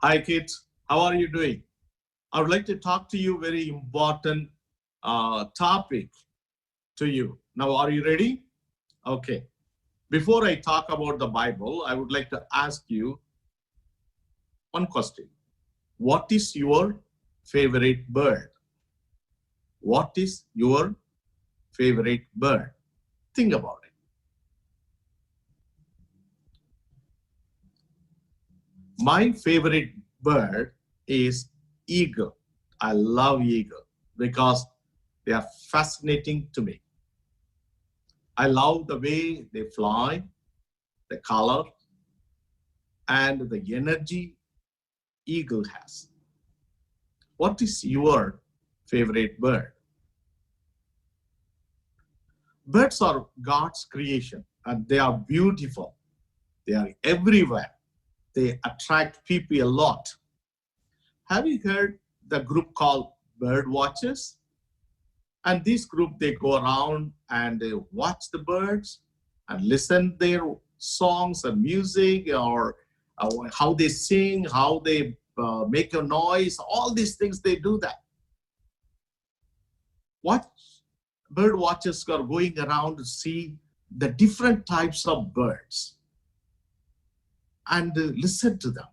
Hi kids, how are you doing? I would like to talk to you very important topic to you. Now, are you ready? Okay. Before I talk about the Bible, I would like to ask you one question. What is your favorite bird? What is your favorite bird? Think about it. My favorite bird is eagle. I love eagle because they are fascinating to me. I love the way they fly, the color, and the energy eagle has. What is your favorite bird? Birds are God's creation and they are beautiful. They are everywhere. They attract people a lot. Have you heard the group called Bird Watchers? And this group, they go around and they watch the birds and listen their songs and music, or how they sing, how they make a noise, all these things, they do that. What bird watchers are going around to see the different types of birds and listen to them.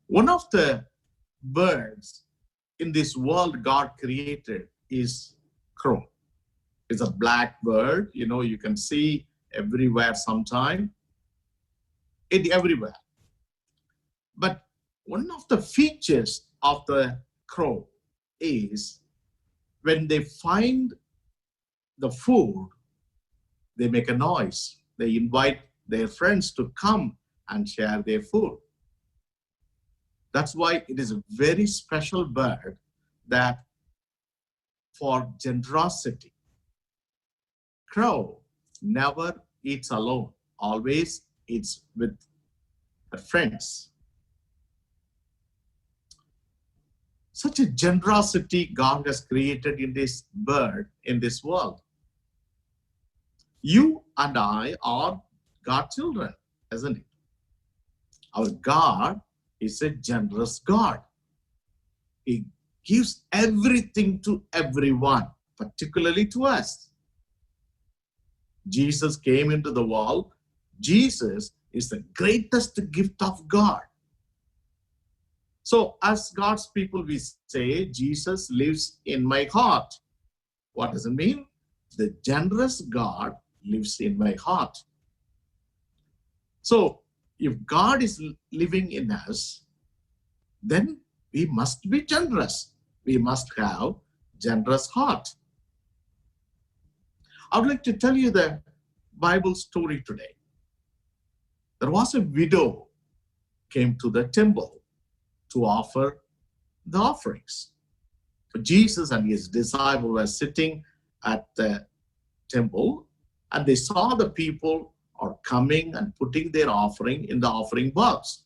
One of the birds in this world God created is crow. It's a black bird, you can see everywhere sometime. Everywhere. But one of the features of the crow is when they find the food, they make a noise. They invite their friends to come and share their food. That's why it is a very special bird that for generosity. Crow never eats alone, always eats with her friends. Such a generosity God has created in this bird, in this world. You and I are God's children, isn't it? Our God is a generous God. He gives everything to everyone, particularly to us. Jesus came into the world. Jesus is the greatest gift of God. So as God's people, we say, Jesus lives in my heart. What does it mean? The generous God lives in my heart. So if God is living in us, then we must be generous. We must have generous heart. I would like to tell you the Bible story today. There was a widow came to the temple to offer the offerings. Jesus and his disciples were sitting at the temple, and they saw the people are coming and putting their offering in the offering box.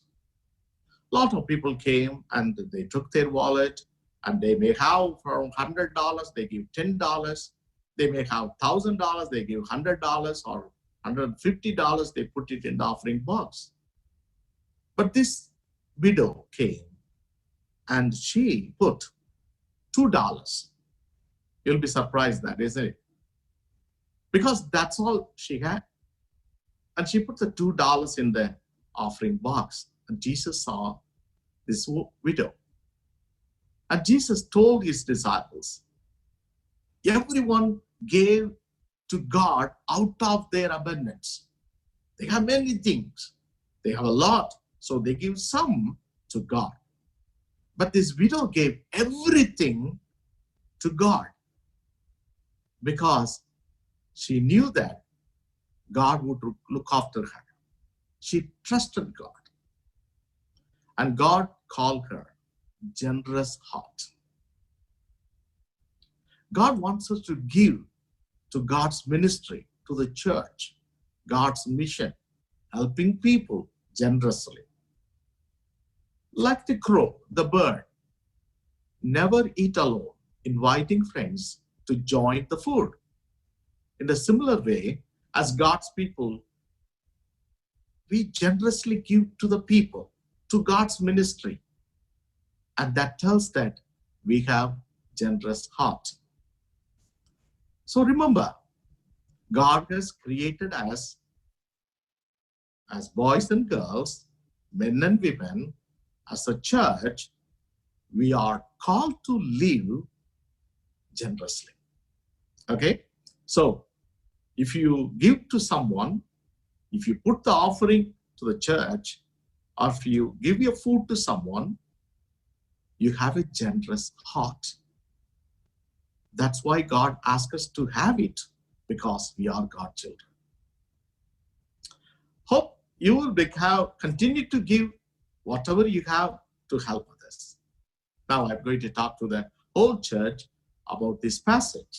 A lot of people came and they took their wallet, and they may have from $100, they give $10. They may have $1,000, they give $100, or $150, they put it in the offering box. But this widow came and she put $2. You'll be surprised that, isn't it? Because that's all she had. And she put the $2 in the offering box. And Jesus saw this widow. And Jesus told his disciples, everyone gave to God out of their abundance. They have many things. They have a lot. So they give some to God. But this widow gave everything to God because she knew that God would look after her. She trusted God. And God called her generous heart. God wants us to give to God's ministry, to the church, God's mission, helping people generously. Like the crow, the bird, never eat alone, inviting friends to join the food. In a similar way, as God's people, we generously give to the people, to God's ministry. And that tells that we have generous heart. So remember, God has created us as boys and girls, men and women. As a church, we are called to live generously. Okay? So, if you give to someone, if you put the offering to the church, or if you give your food to someone, you have a generous heart. That's why God asks us to have it, because we are God's children. Hope you will continue to give whatever you have to help others. Now I'm going to talk to the whole church about this passage.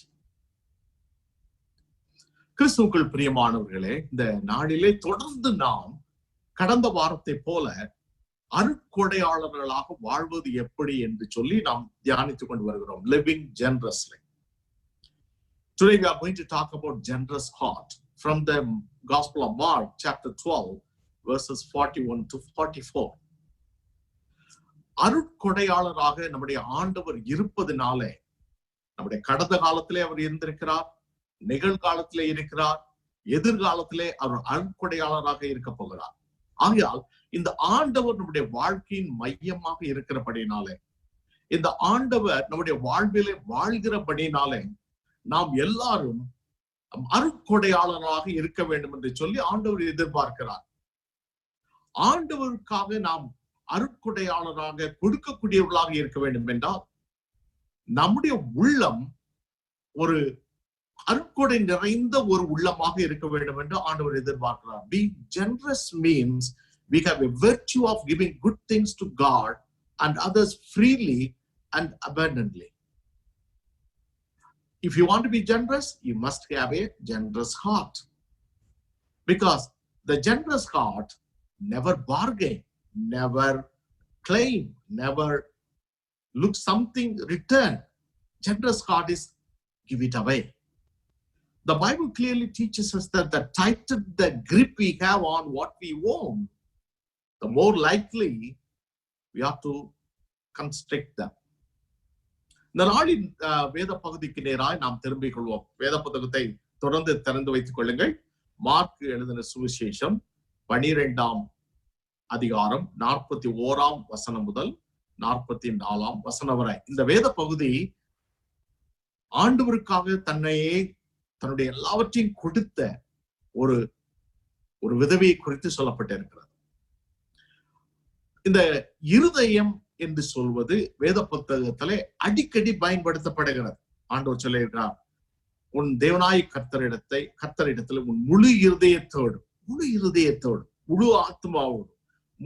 கிறிஸ்துவுக்குள் பிரியமானவர்களே, இந்த நாளிலே தொடர்ந்து நாம் கடந்த வாரத்தை போல அருட்கொடையாளர்களாக வாழ்வது எப்படி என்று சொல்லி நாம் தியானித்துக் கொண்டு வருகிறோம். Living generously. Today we are going to talk about generous heart from the Gospel of Mark, chapter 12, verses 41 to 44. அருட்கொடையாளராக நம்முடைய ஆண்டவர் இருப்பதினாலே, நம்முடைய கடந்த காலத்திலே அவர் இருந்திருக்கிறார், நிகழ்காலத்திலே இருக்கிறார், எதிர்காலத்திலே அவர் அருட்கொடையாளராக இருக்க போகிறார். ஆகையால் இந்த ஆண்டவர் நம்முடைய வாழ்க்கையின் மையமாக இருக்கிறபடினாலே, இந்த ஆண்டவர் நம்முடைய வாழ்விலே வாழ்கிறபடினாலே, நாம் எல்லாரும் அருட்கொடையாளராக இருக்க வேண்டும் என்று சொல்லி ஆண்டவர் எதிர்பார்க்கிறார். ஆண்டவருக்காக நாம் அருட்கொடையாளராக கொடுக்கக்கூடியவர்களாக இருக்க வேண்டும் என்றால், நம்முடைய உள்ளம் ஒரு அருட்கொடை நிறைந்த ஒரு உள்ளமாக இருக்க வேண்டும் என்று ஆண்டவர் எதிர்பார்க்கிறார். Being generous means we have a virtue of giving good things to God and others freely and abundantly. If you want to be generous, you must have a generous heart. Because the generous heart never bargain, never claim, never look something return. Generous heart is give it away. The Bible clearly teaches us that the tighter the grip we have on what we own, the more likely we have to constrict them. இந்த நாளின் வேத பகுதிக்கு நேராய் நாம் திரும்பிக் கொள்வோம். வேத புத்தகத்தை தொடர்ந்து திறந்து வைத்துக் கொள்ளுங்கள். மார்க் எழுதின சுவிசேஷம் 12ஆம் அதிகாரம் 41ஆம் வசனம் முதல் 44ஆம் வசனம் வரை. இந்த வேத பகுதி ஆண்டவருக்காக தன்னுடைய எல்லாவற்றையும் கொடுத்த ஒரு விதவையை குறித்து சொல்லப்பட்டிருக்கிறது. இந்த இருதயம் என்று சொல்வது வேத புத்தகத்திலே அடிக்கடி பயன்படுத்தப்படுகிறது. ஆண்டவர் சொல்லியிருக்கிறார், உன் தேவனாய் கர்த்தரிடத்தில் உன் முழு இருதயத்தோடும் முழு ஆத்மாவோடும்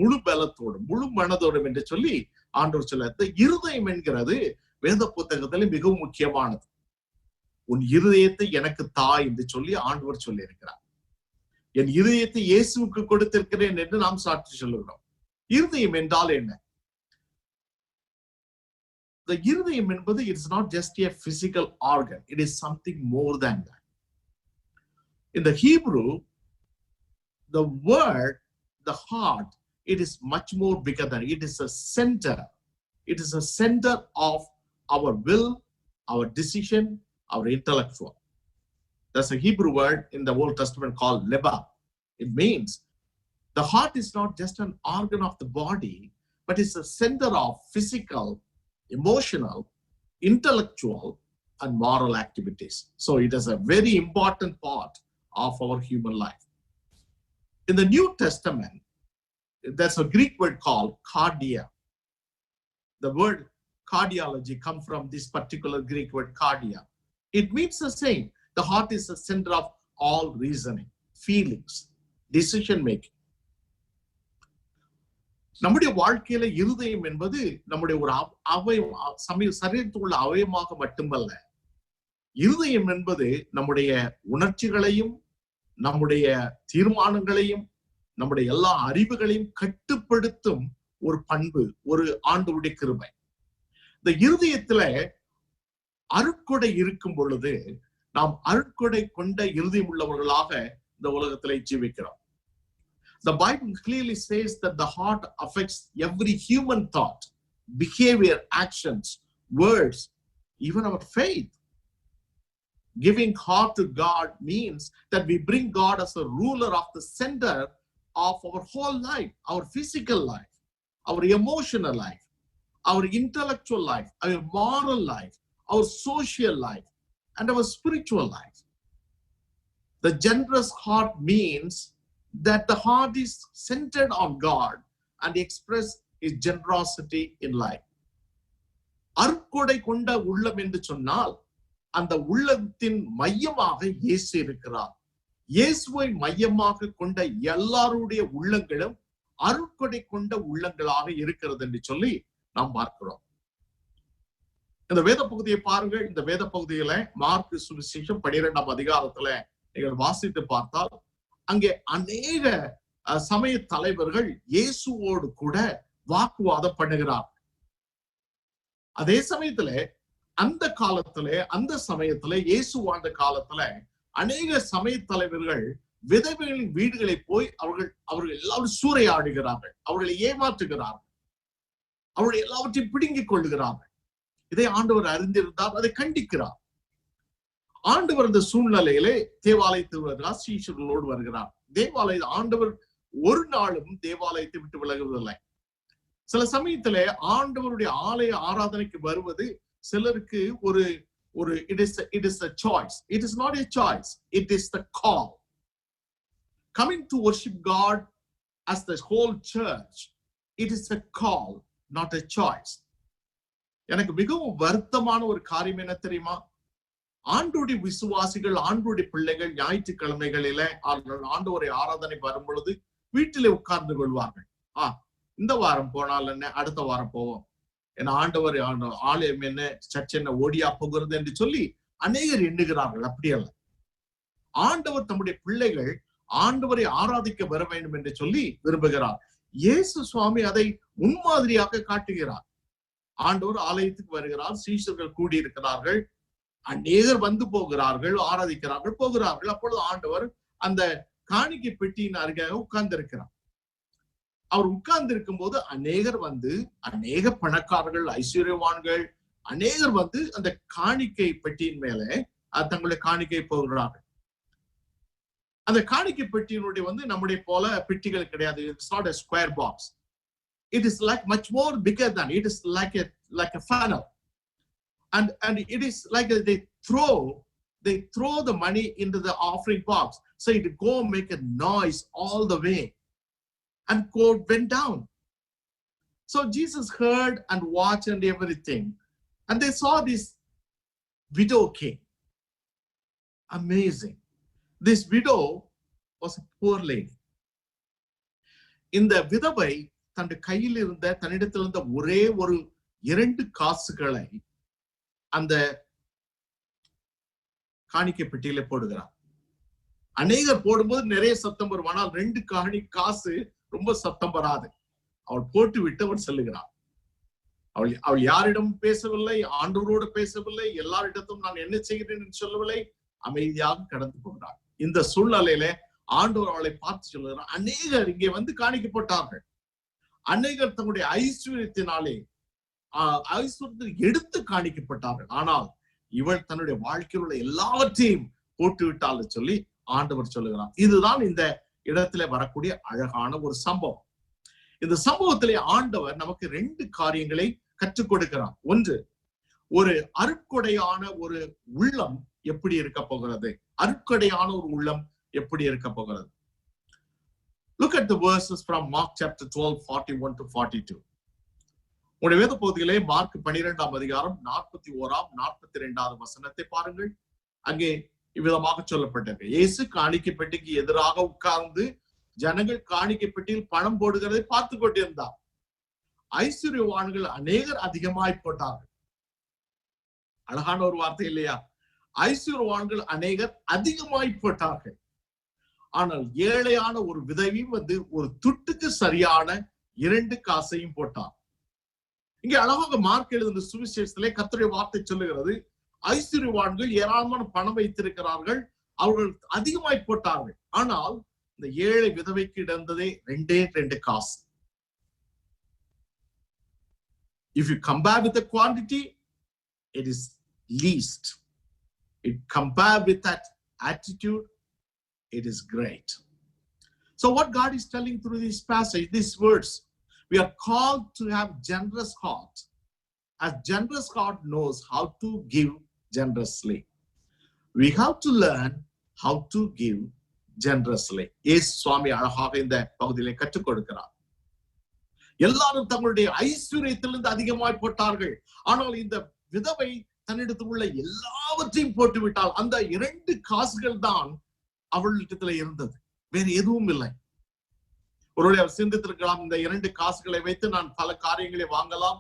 முழு பலத்தோடும் முழு மனதோடும் என்று சொல்லி ஆண்டவர் சொல்ல, இருதயம் என்கிறது வேத புத்தகத்திலே மிகவும் முக்கியமானது. உன் இருதயத்தை எனக்கு தா என்று சொல்லி ஆண்டவர் சொல்லி இருக்கிறார். என் இருதயத்தை இயேசுவுக்கு கொடுத்திருக்கிறேன் என்று நாம் சாட்சி சொல்லுகிறோம். இருதயம் என்றால் என்ன? The இருதயம் என்பது it's not just a physical organ, it is something more than that. In the Hebrew, the word, the heart, it is much more bigger than it is a center. It is a center of our will, our decision, our intellectual. There's a Hebrew word in the Old Testament called leba. It means the heart is not just an organ of the body, but it's a center of physical, emotional, intellectual, and moral activities. So it is a very important part of our human life. In the New Testament, there's a Greek word called cardia. The word cardiology comes from this particular Greek word cardia. It means the same. The heart is the center of all reasoning, feelings, decision making. நம்முடைய வாழ்க்கையில இருதயம் என்பது நம்முடைய ஒரு சரீரத்துக்குள்ள அவயமாக மட்டுமல்ல. இருதயம் என்பது நம்முடைய உணர்ச்சிகளையும் நம்முடைய தீர்மானங்களையும் நம்முடைய எல்லா அறிவுகளையும் கட்டுப்படுத்தும் ஒரு பண்பு, ஒரு ஆண்டவருடைய கிருபை. இந்த இருதயத்துல அருட்கொடை இருக்கும் பொழுது நாம் அருட்கொடை கொண்ட இருதயம் உள்ளவர்களாக இந்த உலகத்திலே ஜீவிக்கிறோம். The Bible clearly says that the heart affects every human thought, behavior, actions, words, even our faith. Giving heart to God means that we bring God as a ruler of the center of our whole life, our physical life, our emotional life, our intellectual life, our moral life, our social life, and our spiritual life. The generous heart means that the heart is centered on God and express his generosity in life. அருட்கொடை கொண்ட உள்ளம் என்று சொன்னால் அந்த உள்ளத்தின் மையமாக இயேசு இருக்கிறார். இயேசுவை மையமாக கொண்ட எல்லாருடைய உள்ளங்களும் அருட்கொடை கொண்ட உள்ளங்களாக இருக்கிறது என்று சொல்லி நாம் பார்க்கிறோம். இந்த வேத பகுதியை பாருங்கள். இந்த வேத பகுதியில மார்க்கு சுவிசேஷம் 12ஆம் அதிகாரத்துல நீங்கள் வாசித்து பார்த்தால் அங்கே அநேக சமய தலைவர்கள் இயேசுவோடு கூட வாக்குவாதம் பண்ணுகிறார். அதே சமயத்துல அந்த காலத்துல அந்த சமயத்துல இயேசு வாழ்ந்த காலத்துல அநேக சமய தலைவர்கள் விதவைகளின் வீடுகளை போய் அவர்கள் எல்லாரும் சூறையாடுகிறார்கள், அவர்களை ஏமாற்றுகிறார்கள், அவர்கள் எல்லாவற்றையும் பிடுங்கிக் கொள்ளுகிறார்கள். இதை ஆண்டவர் அறிந்திருந்தார், அதை கண்டிக்கிறார். ஆண்டவர் இந்த சூழ்நிலையிலே தேவாலயத்தில் வருகிறார், சீஷர்களோடு வருகிறார். ஆண்டவர் ஒரு நாளும் தேவாலயத்தை விட்டு விலகுவதில்லை. சில சமயத்திலே ஆண்டவருடைய ஆலய ஆராதனைக்கு வருவது சிலருக்கு it is a choice. It is not a choice. It is the call. Coming to worship God as the whole church, it is a call, not a choice. எனக்கு மிகவும் வருத்தமான ஒரு காரியம் என்ன தெரியுமா? ஆண்டவருடைய விசுவாசிகள், ஆண்டவருடைய பிள்ளைகள் ஞாயிற்றுக்கிழமைகளில ஆண்டவரை ஆராதனை வரும் பொழுது வீட்டிலே உட்கார்ந்து கொள்வார்கள். இந்த வாரம் போனால் என்ன, அடுத்த வாரம் போவோம், ஏன்னா ஆண்டவர் ஆலயம் என்ன, சர்ச் என்ன ஓடியா போகிறது என்று சொல்லி அநேகர் எண்ணுகிறார்கள். அப்படியல்ல, ஆண்டவர் தம்முடைய பிள்ளைகள் ஆண்டவரை ஆராதிக்க வர வேண்டும் என்று சொல்லி விரும்புகிறார். இயேசு சுவாமி அதை முன்மாதிரியாக காட்டுகிறார். ஆண்டவர் ஆலயத்துக்கு வருகிறார், சீஷர்கள் கூடியிருக்கிறார்கள், அநேகர் வந்து போகிறார்கள், ஆராதிக்கிறார்கள், போகிறார்கள். அப்பொழுது ஆண்டவர் அந்த காணிக்கை பெட்டியின் அருகே உட்கார்ந்து இருக்கிறார். அவர் உட்கார்ந்து இருக்கும் போது அநேகர் வந்து, அநேக பணக்காரர்கள், ஐஸ்வர்யவான்கள் அநேகர் வந்து அந்த காணிக்கை பெட்டியின் மேலே தங்களுடைய காணிக்கை போகிறார்கள். அந்த காணிக்கை பெட்டியினுடைய வந்து நம்முடைய போல பெட்டிகள் கிடையாது. It's not a square box. It is like much more bigger than, it is like a funnel, and it is like they throw the money into the offering box, so it go make a noise all the way, and God went down. So Jesus heard and watched and everything, and they saw this widow came. Amazing. This widow was a poor lady. இந்த விதவை தன்னுடைய கையில் இருந்த, தன்னிடத்தில் இருந்த ஒரே ஒரு 2 காசுகளை அந்த காணிக்கை பெட்டியில போடுகிறார். அநேகர் போடும்போது நிறைய சத்தம் வரும், ஆனால் 2 காசு ரொம்ப சத்தம் வராது. அவள் போட்டு விட்டு அவள் செல்லுகிறாள். அவள் யாரிடம் பேசவில்லை, ஆண்டவரோடு பேசவில்லை, எல்லாரிடத்தும் நான் என்ன செய்கிறேன் என்று சொல்லவில்லை, அமைதியாக கடந்து போகிறாள். இந்த சூழ்நிலையில ஆண்டவர் அவளை பார்த்து சொல்லுகிறார், அநேகர் இங்கே வந்து காணிக்கை போட்டார்கள், அநேகர் தங்களுடைய ஐஸ்வர்யத்தினாலே ஐஸ்வர்யத்தில் எடுத்து காணிக்கப்பட்டார்கள், ஆனால் இவள் தன்னுடைய வாழ்க்கையில் உள்ள எல்லாவற்றையும் போட்டு விட்டாள் சொல்லி ஆண்டவர் சொல்லுகிறார். இதுதான் இந்த இடத்துல வரக்கூடிய அழகான ஒரு சம்பவம். இந்த சம்பவத்திலே ஆண்டவர் நமக்கு 2 காரியங்களை கற்றுக் கொடுக்கிறார். ஒன்று, ஒரு அருட்கொடையான ஒரு உள்ளம் எப்படி இருக்க போகிறது, அருட்கொடையான ஒரு உள்ளம் எப்படி இருக்க போகிறது. Look at the verses from Mark chapter 12, 41 to 42. உடைய வேத பகுதியிலே மார்க் 12ஆம் அதிகாரம் 41ஆம் 42ஆவது வசனத்தை பாருங்கள். அங்கே இவ்விதமாக சொல்லப்பட்டது, இயேசு காணிக்கை பெட்டிக்கு எதிராக உட்கார்ந்து ஜனங்கள் காணிக்கை பெட்டியில் பணம் போடுகிறதை பார்த்து கொண்டிருந்தார். ஐஸ்வர்யவான்கள் அநேகர் அதிகமாய் போட்டார்கள். அழகான ஒரு வார்த்தை இல்லையா? ஐஸ்வர்யவான்கள் அநேகர் அதிகமாய் போட்டார்கள். ஆனால் ஏழையான ஒரு விதவையும் வந்து ஒரு துட்டுக்கு சரியான 2 காசையும் போட்டார். இங்கே அழகாக மார்க் எழுதின சுவிசேஷத்திலே கர்த்தருடைய வார்த்தை சொல்லுகிறது, ஐஸ்வர்யவான்கள் ஏராளமான பணம் வைத்திருக்கிறார்கள், அவர்கள் அதிகமாய் போட்டார்கள். ஆனால் இந்த ஏழை விதவைக்கு இடந்ததே 2 காசு. If you compare with the quantity, it is least. It compare with that attitude, it is great. So what God is telling through this passage, these words, we are called to have generous heart. A generous heart knows how to give generously. We have to learn how to give generously. இயேசு சுவாமி அழகாக இந்த பகுதியிலே கற்றுக் கொடுக்கிறார். எல்லாரும் தங்களுடைய ஐஸ்வர்யத்திலிருந்து அதிகமாய் போட்டார்கள். ஆனால் இந்த விதவை தன்னிடத்தில் உள்ள எல்லாவற்றையும் போட்டு விட்டால். அந்த 2 காசுகள் தான் அவளிடத்துல இருந்தது, வேற எதுவும் இல்லை. ஒருவேளை அவர் சிந்தித்திருக்கலாம், இந்த 2 காசுகளை வைத்து நான் பல காரியங்களை வாங்கலாம்,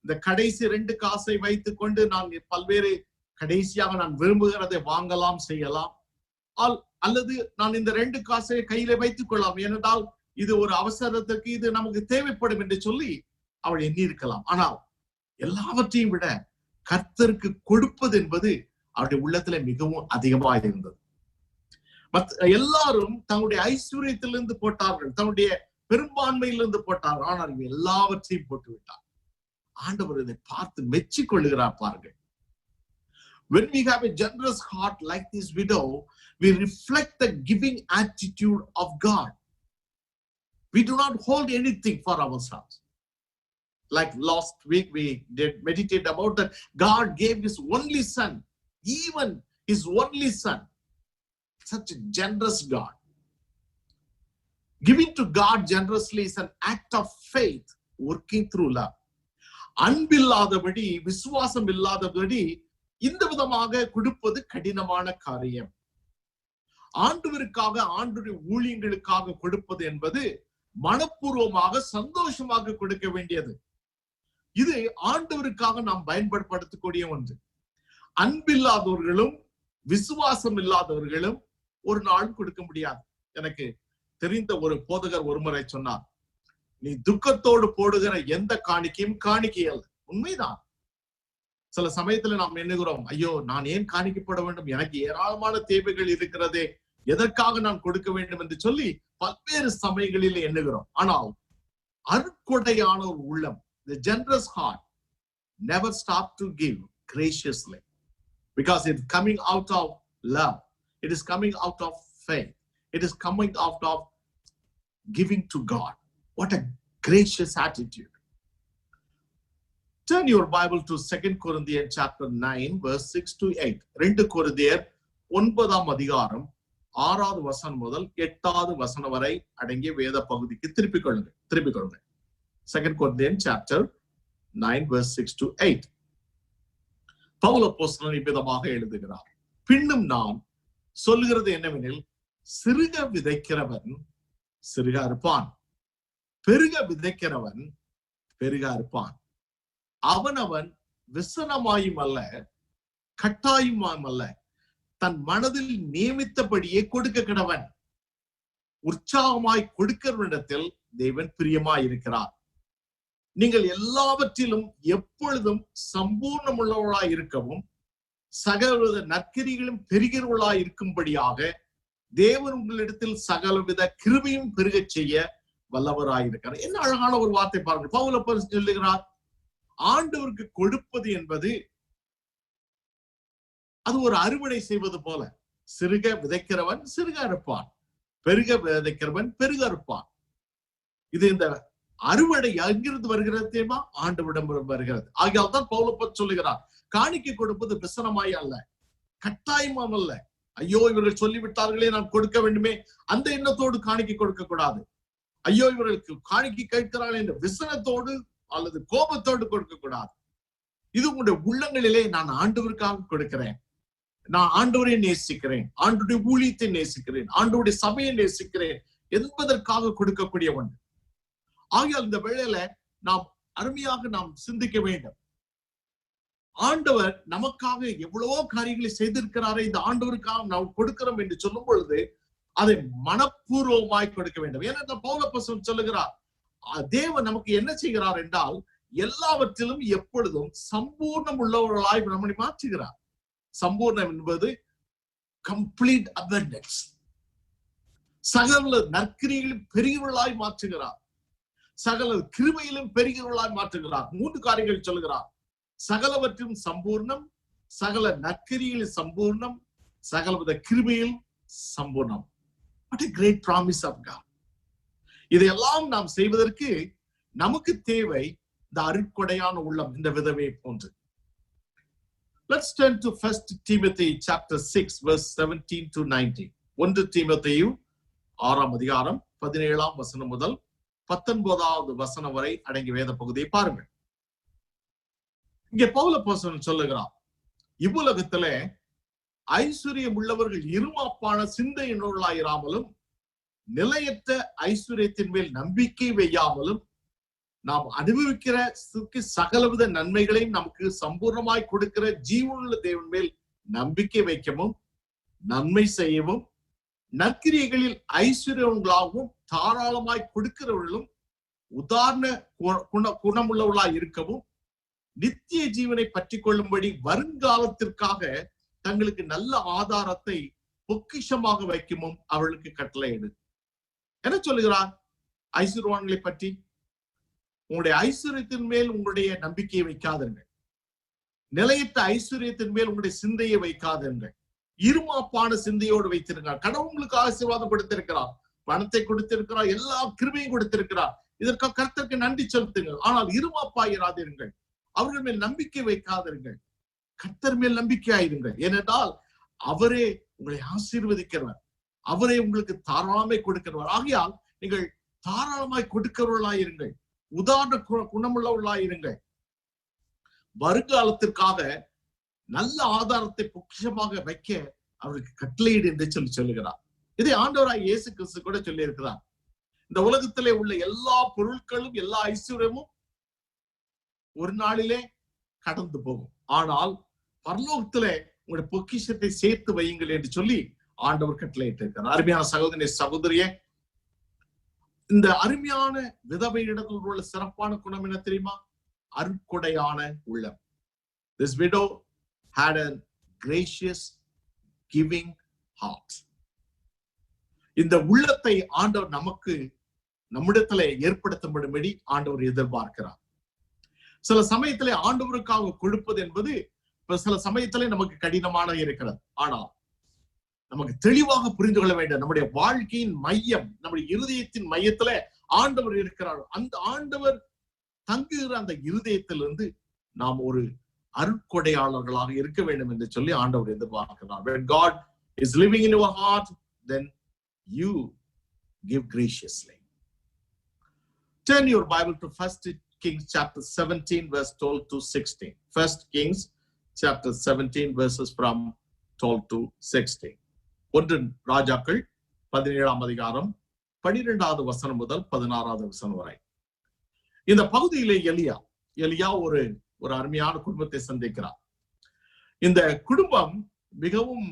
இந்த கடைசி 2 காசை வைத்துக் கொண்டு நான் பல்வேறு கடைசியாக நான் விரும்புகிறதை வாங்கலாம், செய்யலாம். அல்லது நான் இந்த 2 காசை கையில வைத்துக் கொள்ளலாம், ஏனென்றால் இது ஒரு அவசரத்திற்கு இது நமக்கு தேவைப்படும் என்று சொல்லி அவள் எண்ணி இருக்கலாம். ஆனால் எல்லாவற்றையும் விட கர்த்தருக்கு கொடுப்பது என்பது அவருடைய உள்ளத்துல மிகவும் அதிகமாக இருந்தது. எல்லாரும் தங்களுடைய ஐஸ்வர்யத்திலிருந்து போட்டார்கள், தன்னுடைய பெரும்பான்மையிலிருந்து போட்டார்கள். ஆனால் இவங்க எல்லாவற்றையும் போட்டு விட்டார். ஆண்டவர் இதை பார்த்து மெச்சிக் கொள்ளுகிறார். பாருங்கள், when we have a generous heart like this widow, we reflect the giving attitude of God. We do not hold anything for ourselves. Like last week we did meditate about that God gave his only son, even his only son. Such a generous God. Giving to God generously is an act of faith working through love. அன்பில்லாதபடி, விசுவாசம் இல்லாதபடி இந்த விதமாக கொடுப்பது கடினமான காரியம். ஆண்டவருக்காக, ஆண்டவருடைய ஊழியங்களுக்காக கொடுப்பது என்பது மனப்பூர்வமாக சந்தோஷமாக கொடுக்க வேண்டியது. இது ஆண்டவருக்காக நாம் பயன்படுத்தக்கூடிய ஒன்று. அன்பில்லாதவர்களும் விசுவாசம் இல்லாதவர்களும் ஒரு நாள் கொடுக்க முடியாது. எனக்கு தெரிந்த ஒரு போதகர் ஒருமுறை சொன்னார், நீ துக்கத்தோடு போடுகிற எந்த காணிக்கையும் காணிக்கை அல்ல. உண்மைதான். சில சமயத்துல நாம் எண்ணுகிறோம், ஐயோ நான் ஏன் காணிக்கப்பட வேண்டும், எனக்கு ஏராளமான தேவைகள் இருக்கிறதே, எதற்காக நான் கொடுக்க வேண்டும் என்று சொல்லி பல்வேறு சமயங்களில் எண்ணுகிறோம். ஆனால் அருட்கொடையான ஒரு உள்ளம், the generous heart, never stop to give graciously, because it's coming out of love, it is coming out of faith, it is coming out of giving to God. What a gracious attitude. Turn your Bible to 2 Corinthians chapter 9 verse 6 to 8. 2 கொரிந்தியர் 9ஆம் அதிகாரம் 6வது வசனம் முதல் 8வது வசனம் வரை அடங்கிய வேத பகுதிக்கு திருப்பிக் கொள்ளுங்க. 2 Corinthians chapter 9 verse 6 to 8. Pavul அப்போஸ்தலன் இவ்விதமாக எழுதுகிறார், பின்னும் நான் சொல்லுகிறது என்னவெனில், சிறுக விதைக்கிறவன் சிறுக அறுப்பான், பெருக விதைக்கிறவன் பெருக அறுப்பான். அவனவன் விசனமாயும் அல்ல கட்டாயமாயும் அல்ல, தன் மனதில் நியமித்தபடியே கொடுக்க கடவன். உற்சாகமாய் கொடுக்கிறவனிடத்தில் தேவன் பிரியமாய் இருக்கிறார். நீங்கள் எல்லாவற்றிலும் எப்பொழுதும் சம்பூர்ணமுள்ளவர்களாய் இருக்கவும் சகலவித நற்கிரிகளும் பெருகிறவர்களாய் இருக்கும்படியாக தேவன் உங்களிடத்தில் சகலவித கிருபையும் பெருகச் செய்ய வல்லவராயிருக்கிறார். என்ன அழகான ஒரு வார்த்தை பாருங்கள். பவுல் அப்போஸ்தலன் சொல்லுகிறார், ஆண்டவருக்கு கொடுப்பது என்பது அது ஒரு அறுவடை செய்வது போல. சிறுக விதைக்கிறவன் சிறுக அறுப்பான், பெருக விதைக்கிறவன் பெருக அறுப்பான். இது இந்த அறுவடை எங்கிருந்து வருகிறது தெரியுமா? ஆண்டவரிடம் வருகிறது. ஆகையால் தான் பவுல் அப்போஸ்தலன் சொல்லுகிறார், காணிக்கை கொடுப்பது விசனமாய் அல்ல, கட்டாயமாம் அல்ல. ஐயோ இவர்கள் சொல்லிவிட்டார்களே நான் கொடுக்க வேண்டுமே, அந்த எண்ணத்தோடு காணிக்கை கொடுக்க கூடாது. ஐயோ இவர்களுக்கு காணிக்கை கேட்கிறார்கள் என்ற விசனத்தோடு அல்லது கோபத்தோடு கொடுக்க கூடாது. இது உங்களுடைய உள்ளங்களிலே, நான் ஆண்டவருக்காக கொடுக்கிறேன், நான் ஆண்டவரை நேசிக்கிறேன், ஆண்டவருடைய ஊழியத்தை நேசிக்கிறேன், ஆண்டவருடைய சபையை நேசிக்கிறேன் என்பதற்காக கொடுக்கக்கூடிய ஒன்று. ஆகையால் இந்த வேளையில நாம் அருமையாக நாம் சிந்திக்க வேண்டும். ஆண்டவர் நமக்காக எவ்வளவோ காரியங்களை செய்திருக்கிறாரே, இந்த ஆண்டவருக்காக நாம் கொடுக்கிறோம் என்று சொல்லும் பொழுது அதை மனப்பூர்வமாய் கொடுக்க வேண்டும். ஏனென்றால் பவுல் அப்போஸ்தலன் சொல்லுகிறார், தேவன் நமக்கு என்ன செய்கிறார் என்றால் எல்லாவற்றிலும் எப்பொழுதும் சம்பூர்ணம் உள்ளவர்களாய் நம்மை மாற்றுகிறார். சம்பூர்ணம் என்பது கம்ப்ளீட் அபண்டன்ஸ். சகல நற்கிரியிலும் பெரியவர்களாய் மாற்றுகிறார். சகல கிருபையிலும் பெரியவர்களாய் மாற்றுகிறார். 3 காரியங்கள் சொல்கிறார். சகலவற்றும் சம்பூர்ணம், சகல நற்கிரியில் சம்பூர்ணம், சகலவித கிருபையில் சம்பூர்ணம். What a great promise of God. இதையெல்லாம் நாம் செய்வதற்கு நமக்கு தேவை இந்த அருட்கொடையான உள்ளம், இந்த விதவை போன்று. Let's turn to 1 Timothy chapter 6 verse 17 to 19. 1 தீமோத்தேயு 6ஆம் அதிகாரம் 17ஆம் வசனம் முதல் 19வது வசனம் வரை அடங்கிய வேத பகுதியை பாருங்கள். இங்கே பவுல் அப்போஸ்தலன் சொல்லுகிறார், இவ்வுலகத்திலே ஐஸ்வர்யம் உள்ளவர்கள் இருமாப்பான சிந்தையினர்களாயிராமலும் நிலையற்ற ஐஸ்வர்யத்தின் மேல் நம்பிக்கை வையாமலும் நாம் அனுபவிக்கிற சகலவித நன்மைகளையும் நமக்கு சம்பூர்ணமாய் கொடுக்கிற ஜீவனுள்ள தேவன் மேல் நம்பிக்கை வைக்கவும் நன்மை செய்யவும் நற்கிரியைகளில் ஐஸ்வர்யங்களாகவும் தாராளமாய் கொடுக்கிறவர்களும் உதாரண குணமுள்ளவர்களாய் இருக்கவும் நித்திய ஜீவனை பற்றி கொள்ளும்படி வருங்காலத்திற்காக தங்களுக்கு நல்ல ஆதாரத்தை பொக்கிஷமாக வைக்கவும் அவர்களுக்கு கட்டளையிடு. என்ன சொல்லுகிறார்? ஐஸ்வர்யவான்களை பற்றி, உங்களுடைய ஐஸ்வர்யத்தின் மேல் உங்களுடைய நம்பிக்கையை வைக்காதீர்கள். நிலையற்ற ஐஸ்வர்யத்தின் மேல் உங்களுடைய சிந்தையை வைக்காதீர்கள். இருமாப்பான சிந்தையோடு வைத்திருக்கிறார். கடவுள் உங்களுக்கு ஆசீர்வாதம் கொடுத்திருக்கிறார், பணத்தை கொடுத்திருக்கிறார், எல்லா கிருபையும் கொடுத்திருக்கிறார். இதற்காக கர்த்தருக்கு நன்றி செலுத்துங்கள். ஆனால் இருமாப்பாயிராதீர்கள், அவர்கள் மேல் நம்பிக்கை வைக்காதீர்கள். கர்த்தர் மேல் நம்பிக்கையாயிருங்கள். ஏனென்றால் அவரே உங்களை ஆசீர்வதிக்கிறவர், அவரே உங்களுக்கு தாராளமாய் கொடுக்கிறவர். ஆகையால் நீங்கள் தாராளமாய் கொடுக்கிறவர்களாயிருங்கள், உதாரண குணமுள்ளவர்களாயிருங்கள். வருங்காலத்திற்காக நல்ல ஆதாரத்தை பொக்கிஷமாக வைக்க அவருக்கு கட்டளையிடு என்று சொல்லுகிறார். இதை ஆண்டவராய் இயேசு கிறிஸ்து கூட சொல்லி இருக்கிறார். இந்த உலகத்திலே உள்ள எல்லா பொருட்களும் எல்லா ஐஸ்வர்யமும் ஒரு நாளிலே கடந்து போகும். ஆனால் பரலோகத்திலே உங்களுடைய பொக்கிஷத்தை சேர்த்து வையுங்கள் என்று சொல்லி ஆண்டவர் கட்டளையிட்டு இருக்கிறார். அருமையான சகோதரி சகோதரியே, இந்த அருமையான விதவையிடத்தில் உள்ள சிறப்பான குணம் என்ன தெரியுமா? அருட்கொடையான உள்ளம். This widow had a gracious giving heart. இந்த உள்ளத்தை ஆண்டவர் நமக்கு நம்மிடத்துல ஏற்படுத்தப்படும்படி ஆண்டவர் எதிர்பார்க்கிறார். சில சமயத்திலே ஆண்டவருக்காக கொடுப்பது என்பது சில சமயத்திலே நமக்கு கடினமான இருக்கிறது. ஆனால் நமக்கு தெளிவாக புரிந்து கொள்ள வேண்டும், நம்முடைய வாழ்க்கையின் மையம், நம்முடைய இருதயத்தின் மையத்துல ஆண்டவர் இருக்கிறார். அந்த ஆண்டவர் தங்குகிற அந்த இருதயத்திலிருந்து நாம் ஒரு அருட்கொடையாளர்களாக இருக்க வேண்டும் என்று சொல்லி ஆண்டவர் எதிர்பார்க்கிறார். When God is living in your heart, then you give graciously. Turn your Bible to 1 Kings chapter 17 verse 12 to 16. 1 Kings chapter 17 verses from 12 to 16. 1 ராஜாக்கள் 17ஆம் அதிகாரம் 12வது வசனம் முதல் 16வது வசனம் வரை. இந்த பகுதியிலே எலியா ஒரு அருமையான குடும்பத்தை சந்திக்கிறார். இந்த குடும்பம் மிகவும்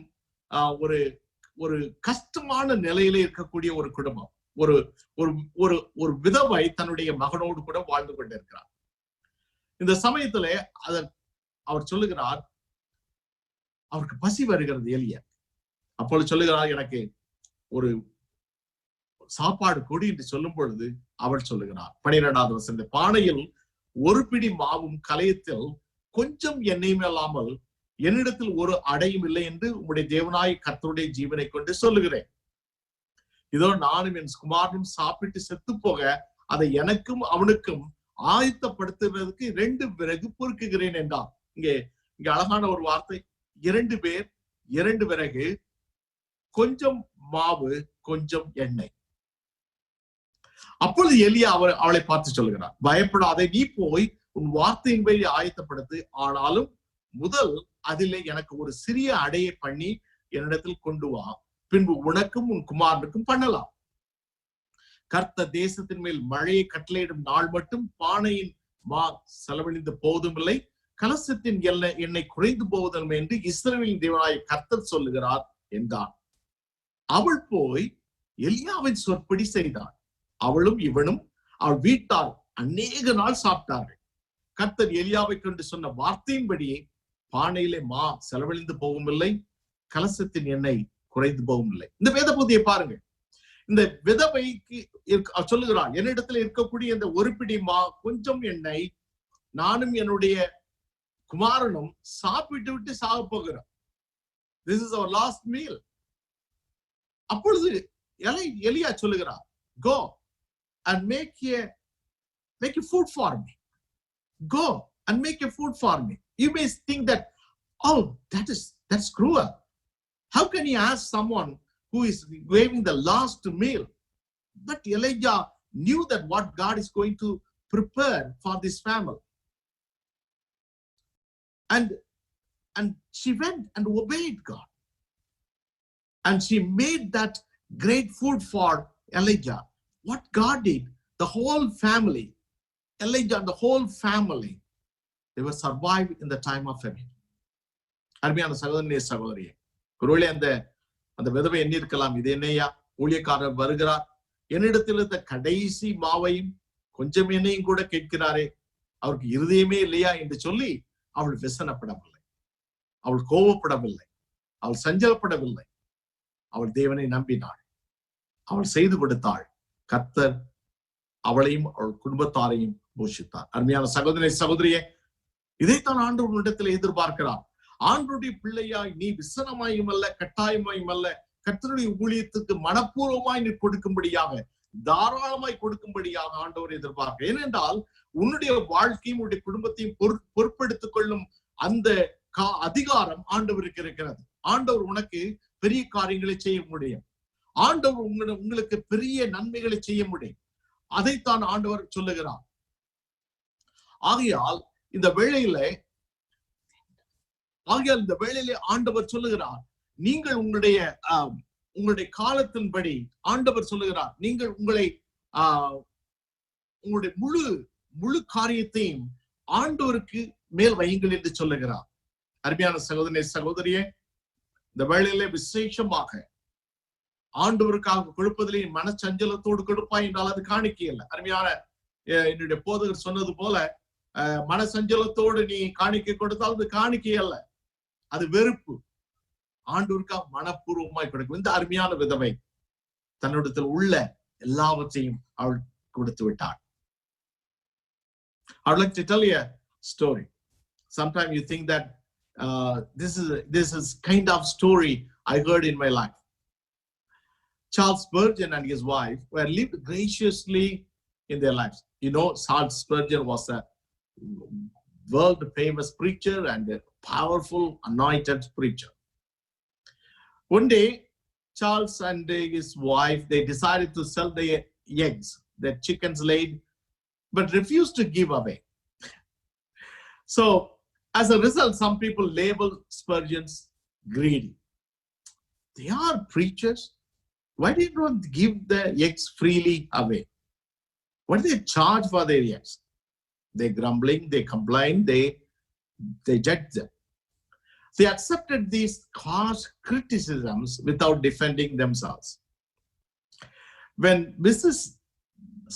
ஒரு கஷ்டமான நிலையில இருக்கக்கூடிய ஒரு குடும்பம். ஒரு விதவை தன்னுடைய மகனோடு கூட வாழ்ந்து கொண்டிருக்கிறார். இந்த சமயத்துல அவர் சொல்லுகிறார், அவருக்கு பசி வருகிறது எலியா. அப்பொழுது சொல்லுகிறார், எனக்கு ஒரு சாப்பாடு கொடி என்று சொல்லும் பொழுது அவள் சொல்லுகிறார் 12வது வசனம், பானையில் ஒரு பிடி மாவும் கலையத்தில் கொஞ்சம் எண்ணெயும் இல்லாமல் என்னிடத்தில் ஒரு அடையும் இல்லை என்று உம்முடைய தேவனாய் கர்த்தருடைய ஜீவனை கொண்டு சொல்லுகிறேன். இதோ நானும் என் குமாரனும் சாப்பிட்டு செத்து போக அதை எனக்கும் அவனுக்கும் ஆயத்தப்படுத்துறதுக்கு 2 விறகு பொறுக்குகிறேன் என்றார். இங்க அழகான ஒரு வார்த்தை, 2 பேர் 2 விறகு, கொஞ்சம் மாவு, கொஞ்சம் எண்ணெய். அப்பொழுது எலியா அவளை பார்த்து சொல்லுகிறார், பயப்படாதே, நீ போய் உன் வார்த்தையின்படி ஆயத்தப்படுத்து. ஆனாலும் முதல் அதிலே எனக்கு ஒரு சிறிய அடையை பண்ணி என்னிடத்தில் கொண்டு வா, பின்பு உனக்கும் உன் குமாரனுக்கும் பண்ணலாம். கர்த்தர் தேசத்தின் மேல் மழையை கட்டளையிடும் நாள் மட்டும் பானையின் மா செலவழிந்து போவதும் இல்லை, கலசத்தின் எண்ணெய் குறைந்து போவதும் என்று இஸ்ரவேலின் தேவனாய கர்த்தர் சொல்லுகிறார் என்றார். அவள் போய் எலியாவின் சொற்படி செய்தாள். அவளும் இவனும் அவள் வீட்டார் அநேக நாள் சாப்பிட்டார்கள். கர்த்தர் எலியாவை கொண்டு சொன்ன வார்த்தையின்படியே பானையிலே மா செலவழிந்து போகும் இல்லை, கலசத்தின் எண்ணெய் குறைந்து போகும் இல்லை. இந்த வேத பகுதியை பாருங்க. இந்த விதவைக்கு சொல்லுகிறான், என்னிடத்துல இருக்கக்கூடிய இந்த ஒரு பிடி கொஞ்சம் எண்ணெய் நானும் என்னுடைய குமாரனும் சாப்பிட்டு விட்டு சாக போகிறோம். This is our last meal. அப்பொழுது எலியா சொல்லுகிறார், go and make a food for me. Go and make a food for me. You may think that, oh, that's cruel. How can you ask someone who is giving the last meal? But Elijah knew that what God is going to prepare for this family. And she went and obeyed God. And she made that great food for Elijah. What God did, the whole family, Elijah and the whole family, they were survived in the time of famine. அருமையான சகோதரனே சகோதரியே, ஒருவேளை அந்த விதவை எண்ணி இருக்கலாம், இது என்னையா ஊழியக்காரர் வருகிறார், என்னிடத்தில் இருந்த கடைசி மாவையும் கொஞ்சம் எண்ணெயும் கூட கேட்கிறாரே, அவருக்கு இருதயமே இல்லையா என்று சொல்லி அவள் விசனப்படவில்லை, அவள் கோபப்படவில்லை, அவள் சஞ்சலப்படவில்லை. அவள் தேவனை நம்பினாள், அவள் செய்து கொடுத்தாள். கர்த்தர் அவளையும் அவள் குடும்பத்தாரையும் போஷித்தார். அருமையான சகோதரனே சகோதரியே, இதைத்தான் ஆண்டவர் உன்னிடத்தில் எதிர்பார்க்கிறார். ஆண்டவருடைய பிள்ளையாய் நீ விசனமாயும் அல்ல, கட்டாயமாயும் அல்ல, கர்த்தருடைய ஊழியத்துக்கு மனப்பூர்வமாய் நீ கொடுக்கும்படியாக, தாராளமாய் கொடுக்கும்படியாக ஆண்டவர் எதிர்பார்க்க. ஏனென்றால் உன்னுடைய வாழ்க்கையும் உன்னுடைய குடும்பத்தையும் பொறுப்பெடுத்துக் கொள்ளும் அந்த அதிகாரம் ஆண்டவருக்கு இருக்கிறது. ஆண்டவர் உனக்கு பெரிய காரியங்களை செய்ய முடியும். ஆண்டவர் உங்களுக்கு பெரிய நன்மைகளை செய்ய முடியும். அதைத்தான் ஆண்டவர் சொல்லுகிறார். ஆகையால் இந்த வேளையிலே ஆண்டவர் சொல்லுகிறார், நீங்கள் உங்களுடைய காலத்தின்படி ஆண்டவர் சொல்லுகிறார், நீங்கள் உங்களுடைய முழு காரியத்தையும் ஆண்டவருக்கு மேல் வையுங்கள் என்று சொல்லுகிறார். அருமையான சகோதரனே சகோதரியே, இந்த வேளையிலே விசேஷமாக ஆண்டவருக்காக கொடுப்பதிலே மனச்சஞ்சலத்தோடு கொடுப்பாய் என்றால் அது காணிக்கை அல்ல. அருமையான என்னுடைய போதகர் சொன்னது போல, மனசஞ்சலத்தோடு நீ காணிக்கை கொடுத்தால் அது காணிக்கை அல்ல, அது வெறுப்பு. ஆண்டவருக்காக மனப்பூர்வமாய் கொடுக்கும். இந்த அருமையான விதவை தன்னிடத்தில் உள்ள எல்லாவற்றையும் அவள் கொடுத்து விட்டாள். I would like to tell you a story. Sometimes you think that this is kind of story I heard in my life. Charles Spurgeon and his wife were lived graciously in their lives. You know, Charles Spurgeon was a world famous preacher and a powerful anointed preacher. One day, Charles and his wife, they decided to sell their eggs, their chickens laid, but refused to give away. So, as a result, some people label Spurgeons greedy. They are preachers. Why do you not give the eggs freely away? What do they charge for their eggs? They're grumbling, they complain, they judge them. They accepted these harsh criticisms without defending themselves. When Mrs.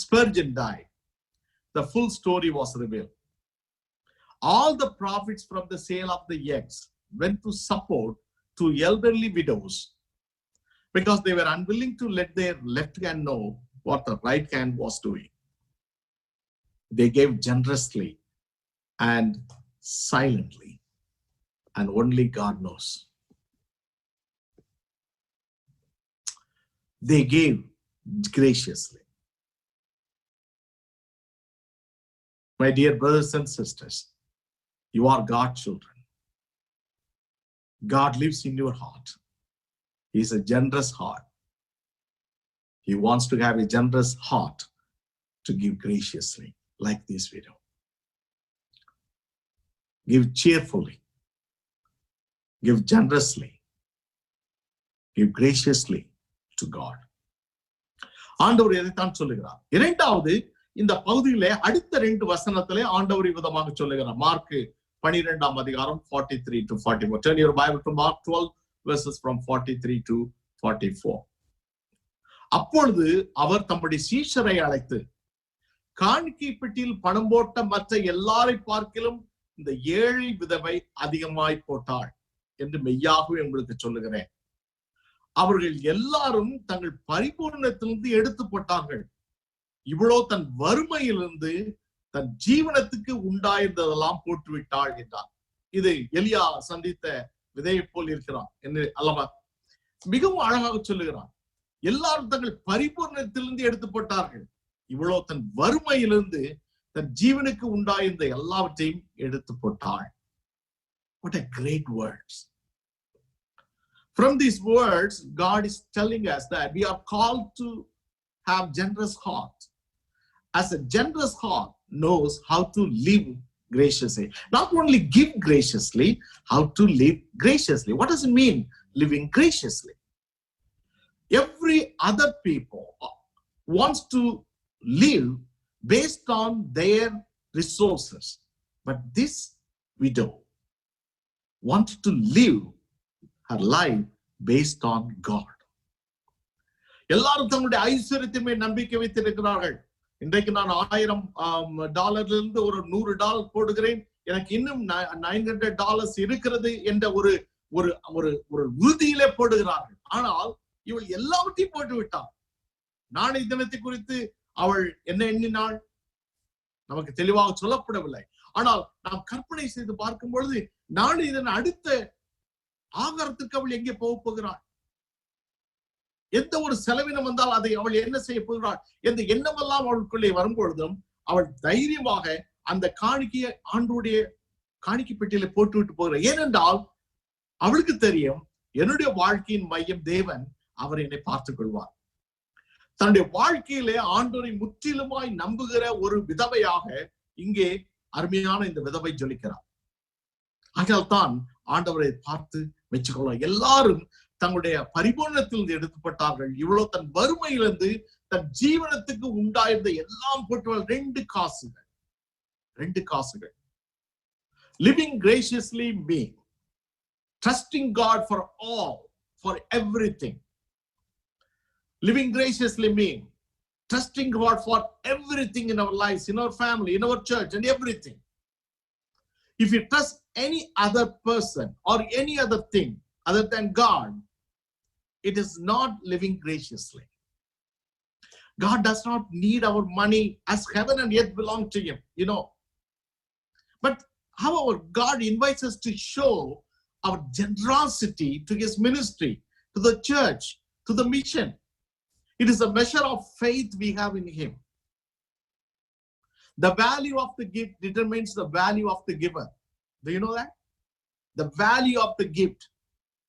Spurgeon died, the full story was revealed. All the profits from the sale of the eggs went to support to elderly widows because they were unwilling to let their left hand know what the right hand was doing. They gave generously and silently, and only God knows. They gave graciously. My dear brothers and sisters, you are God's children. God lives in your heart. He is a generous heart. He wants to have a generous heart to give graciously, like this widow. Give cheerfully. Give generously. Give graciously to God. ஆண்டவர் எதைத்தான் சொல்லுகிறார்? இரண்டாவது, இந்த பகுதியிலே அடுத்த 2 வசனத்திலே ஆண்டவர் விதமாக சொல்லுகிறார். மார்க் 12ஆம் அதிகாரம் 43 to 44. Turn your Bible to Mark 12 verses from 43 to 44. அப்பொழுது அவர் தம்முடைய சீஷரை அழைத்து, காணிக்கை பெட்டியில் பணம் போட்ட மற்ற எல்லாரை பார்க்கிலும் இந்த ஏழை விதவை அதிகமாய் போட்டாள் என்று மெய்யாகவே உங்களுக்கு சொல்லுகிறேன். அவர்கள் எல்லாரும் தங்கள் பரிபூர்ணத்திலிருந்து எடுத்து போட்டார்கள். இவ்வளவு தன் வறுமையிலிருந்து தன் ஜீவனத்துக்கு உண்டாயிருந்ததெல்லாம் போட்டுவிட்டாள் என்றார். இது எலியா சந்தித்த விதையை போல் இருக்கிறான் என்று அல்லவா மிகவும் அழகாக சொல்லுகிறான். எல்லாரும் தங்கள் பரிபூர்ணத்திலிருந்து எடுத்து போட்டார்கள். இவ்வளவு தன் வறுமையிலிருந்து தன் ஜீவனுக்கு உண்டாயிருந்த எல்லாவற்றையும் எடுத்து போட்டாள். What a great words. From these words, God is telling us that we are called to have generous heart. As a generous heart knows how to live graciously. Not only give graciously, how to live graciously. What does it mean, living graciously? Every other people wants to live based on their resources. But this widow wants to live her life based on God. எல்லாரும் தங்களுடைய ஐஸ்வர்யத்தை நம்பிக்கை வைத்திருக்கிறார்கள். இன்றைக்கு நான் $1000 ஒரு $100 போடுகிறேன், எனக்கு இன்னும் $900 இருக்கிறது என்ற ஒரு ஒரு ஒரு ஒரு உறுதியிலே போடுகிறார்கள். ஆனால் இவள் எல்லாவற்றையும் போட்டு விட்டாள். நாளை தினத்தை குறித்து அவள் என்ன எண்ணினாள் நமக்கு தெளிவாக சொல்லப்படவில்லை. ஆனால் நாம் கற்பனை செய்து பார்க்கும் பொழுது நாளை இதன் அடுத்த ஆகாரத்துக்கு அவள் எங்கே போகிறாள், எந்த ஒரு செலவினம் வந்தால் அதை அவள் என்ன செய்ய போகிறாள் எந்த எண்ணமெல்லாம் அவளுக்குள்ளே வரும்பொழுதும் அவள் தைரியமாக அந்த காணிக்கையை ஆண்டோடைய காணிக்கை பெட்டியில போட்டுவிட்டு போகிறாள். ஏனென்றால் அவளுக்கு தெரியும், என்னுடைய வாழ்க்கையின் மையம் தேவன், அவர் என்னை பார்த்துக் கொள்வார். தன்னுடைய வாழ்க்கையிலே ஆண்டோரை முற்றிலுமாய் நம்புகிற ஒரு விதவையாக இங்கே அருமையான இந்த விதவை ஜொலிக்கிறார். ஆகையால் தான் ஆண்டவரை பார்த்து மெச்சுக்கொள்ள எல்லாரும் தங்களுடைய பரிபூர்ணத்திலிருந்து எடுத்துப்பட்டார்கள். இவ்வளவு தன் வறுமையிலிருந்து தன் ஜீவனத்துக்கு உண்டாயிருந்த எல்லாம் போட்டு 2 காசுகள். Living graciously means trusting God for all, for everything. Living graciously means trusting God for everything in our lives, in our family, in our church, and everything. If you trust any other person or any other thing other than God, it is not living graciously. God does not need our money, as heaven and earth belong to him, But however, God invites us to show our generosity to his ministry, to the church, to the mission. It is a measure of faith we have in him. The value of the gift determines the value of the giver. Do you know that? The value of the gift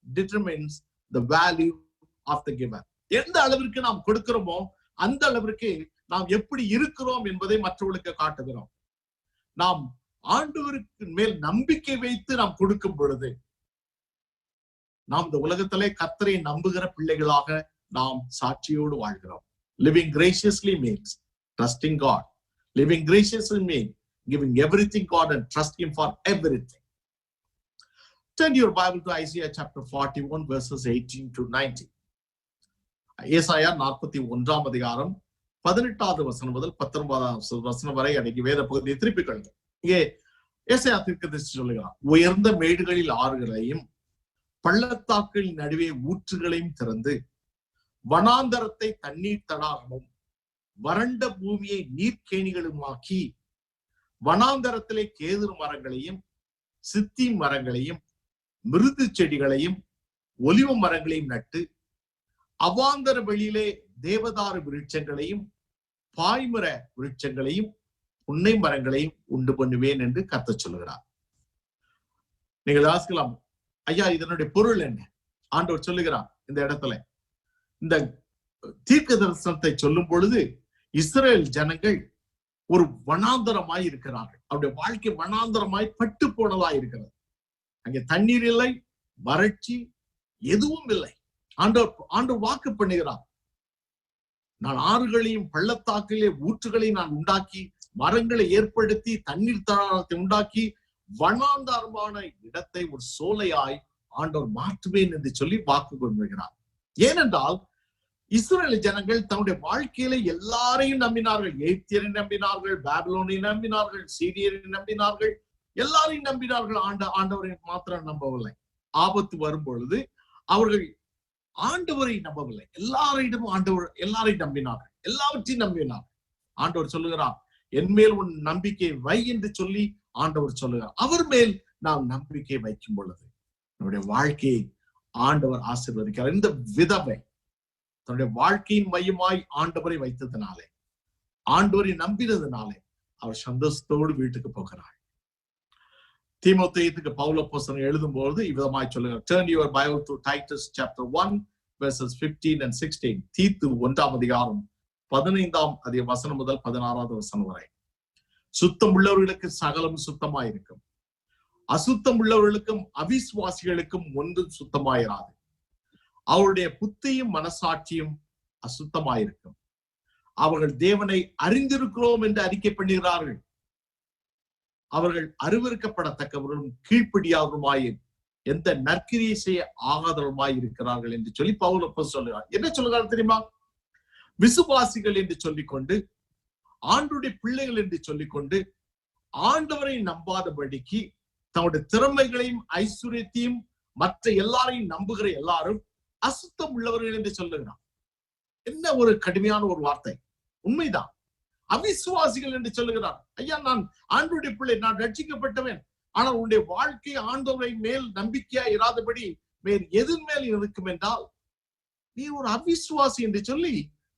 determines the value of the giver. எந்த அளவிற்கு நாம் கொடுக்கிறோமோ அந்த அளவிற்கு நாம் எப்படி இருக்கிறோம் என்பதை மற்றவர்களுக்கு காட்டுகிறோம். நாம் ஆண்டவருக்கு மேல் நம்பிக்கை வைத்து நாம் கொடுக்கும் பொழுது நாம் இந்த உலகத்திலே கர்த்தரை நம்புகிற பிள்ளைகளாக நாம் சாட்சியோடு வாழ்கிறோம். Living graciously means trusting God. Living graciously means giving everything God and trust him for everything. Turn your Bible to Isaiah chapter 41 verses 18 to 19. ஏசாயா 41 அதிகாரம் 18வது வசனம் முதல் 19வது வசனம் வரை அடங்கிய வேத பகுதியை திருப்பிக் கொள்ளுங்கள். இங்கே ஏசாயா தீர்க்கதரிசி சொல்லுகிறார், உயர்ந்த மேடுகளில் ஆறுகளையும் பள்ளத்தாக்களின் நடுவே ஊற்றுகளையும் திறந்து வனாந்தரத்தை தண்ணீர் தடாகமும் வறண்ட பூமியை நீர்க்கேணிகளுமாக்கி வனாந்தரத்திலே கேதுரு மரங்களையும் சித்தி மரங்களையும் மிருது செடிகளையும் ஒலிவ மரங்களையும் நட்டு அவாந்தர வெளியிலே தேவதாரு விருட்சங்களையும் பாய்மர விருட்சங்களையும் புன்னை மரங்களையும் உண்டு பண்ணுவேன் என்று கர்த்தர் சொல்லுகிறார். நீங்கள் யோசிக்கலாம், ஐயா இதனுடைய பொருள் என்ன? ஆண்டவர் சொல்லுகிறார் இந்த இடத்துல, இந்த தீர்க்க தரிசனத்தை சொல்லும் பொழுது இஸ்ரேல் ஜனங்கள் ஒரு வனாந்தரமாய் இருக்கிறார்கள். அவருடைய வாழ்க்கை வனாந்தரமாய் பட்டு போனதாய் இருக்கிறது. அங்கே தண்ணீர் இல்லை, வறட்சி எதுவும் இல்லை. ஆண்டவர் வாக்கு பண்ணுகிறார், நான் ஆறுகளையும் பள்ளத்தாக்கிலே ஊற்றுகளையும் நான் உண்டாக்கி மரங்களை ஏற்படுத்தி தண்ணீர் தடாகத்தை உண்டாக்கி வனாந்தரமான இடத்தை ஒரு சோலையாய் ஆண்டவர் மாற்றுவேன் என்று சொல்லி வாக்கு கொள்கிறார். ஏனென்றால் இஸ்ரேல் ஜனங்கள் தன்னுடைய வாழ்க்கையில எல்லாரையும் நம்பினார்கள். எகிப்தியரை நம்பினார்கள், பாபிலோனை நம்பினார்கள், சீரியரை நம்பினார்கள், எல்லாரையும் நம்பினார்கள். ஆண்டவரை மாத்திரம் நம்பவில்லை. ஆபத்து வரும் பொழுது அவர்கள் ஆண்டவரை நம்பவில்லை. எல்லாரிடமும் ஆண்டவர் எல்லாரையும் நம்பினார்கள், எல்லாவற்றையும் நம்பினார். ஆண்டவர் சொல்லுகிறார், என் மேல் உன் நம்பிக்கை வை என்று சொல்லி ஆண்டவர் சொல்லுகிறார். அவர் மேல் நாம் நம்பிக்கை வைக்கும் பொழுது நம்முடைய வாழ்க்கையை ஆண்டவர் ஆசீர்வதிக்கிறார். இந்த விதவை தன்னுடைய வாழ்க்கையின் மையமாய் ஆண்டவரை வைத்ததுனாலே, ஆண்டவரை நம்பினதுனாலே அவர் சந்தோஷத்தோடு வீட்டுக்கு போகிறார். தீமோத்தேயுவுக்கு பவுல் அப்போஸ்தலன் எழுதும்போது இவ்விதமாய் சொல்லுகிறார். Turn your Bible to Titus chapter 1 verses 15 and 16. தீத்து 1ஆம் அதிகாரம் 15ஆம் வசனம் முதல் 16ஆவது வசனம் வரை. சுத்தம் உள்ளவர்களுக்கு சகலம் சுத்தமாயிருக்கும், அசுத்தம் உள்ளவர்களுக்கும் அவிசுவாசிகளுக்கும் ஒன்றும் சுத்தமாயிராது. அவருடைய புத்தியும் மனசாட்சியும் அசுத்தமாயிருக்கும். அவர்கள் தேவனை அறிந்திருக்கிறோம் என்று அறிக்கை பண்ணுகிறார்கள். அவர்கள் அருவருக்கப்படத்தக்கவர்களும் கீழ்ப்படியாதவருமாய் எந்த நற்கிரியை செய்ய ஆகாதவருமாய் இருக்கிறார்கள் என்று சொல்லி பவுல் அப்போஸ்தலன் சொல்லுகிறார். என்ன சொல்லுகிறார் தெரியுமா? விசுவாசிகள் என்று சொல்லிக்கொண்டு, ஆண்டவருடைய பிள்ளைகள் என்று சொல்லிக்கொண்டு, ஆண்டவரை நம்பாதபடிக்கு தன்னுடைய திறமைகளையும் ஐஸ்வர்யத்தையும் மற்ற எல்லாரையும் நம்புகிற எல்லாரும் அசுத்தம் உள்ளவர்கள் என்று சொல்லுகிறார். என்ன ஒரு கடுமையான ஒரு வார்த்தை! உண்மைதான். அவிசுவாசிகள் என்று சொல்லுகிறார். ஐயா, நான் ஆண்டவருடைய பிள்ளை, நான் ரட்சிக்கப்பட்டவன், ஆனால் உன்னுடைய வாழ்க்கை ஆண்டவரை மேல் நம்பிக்கையா இராதபடி வேறு எதன் மேல் இருக்கும் என்றால் நீ ஒரு அவிசுவாசி என்று சொல்லி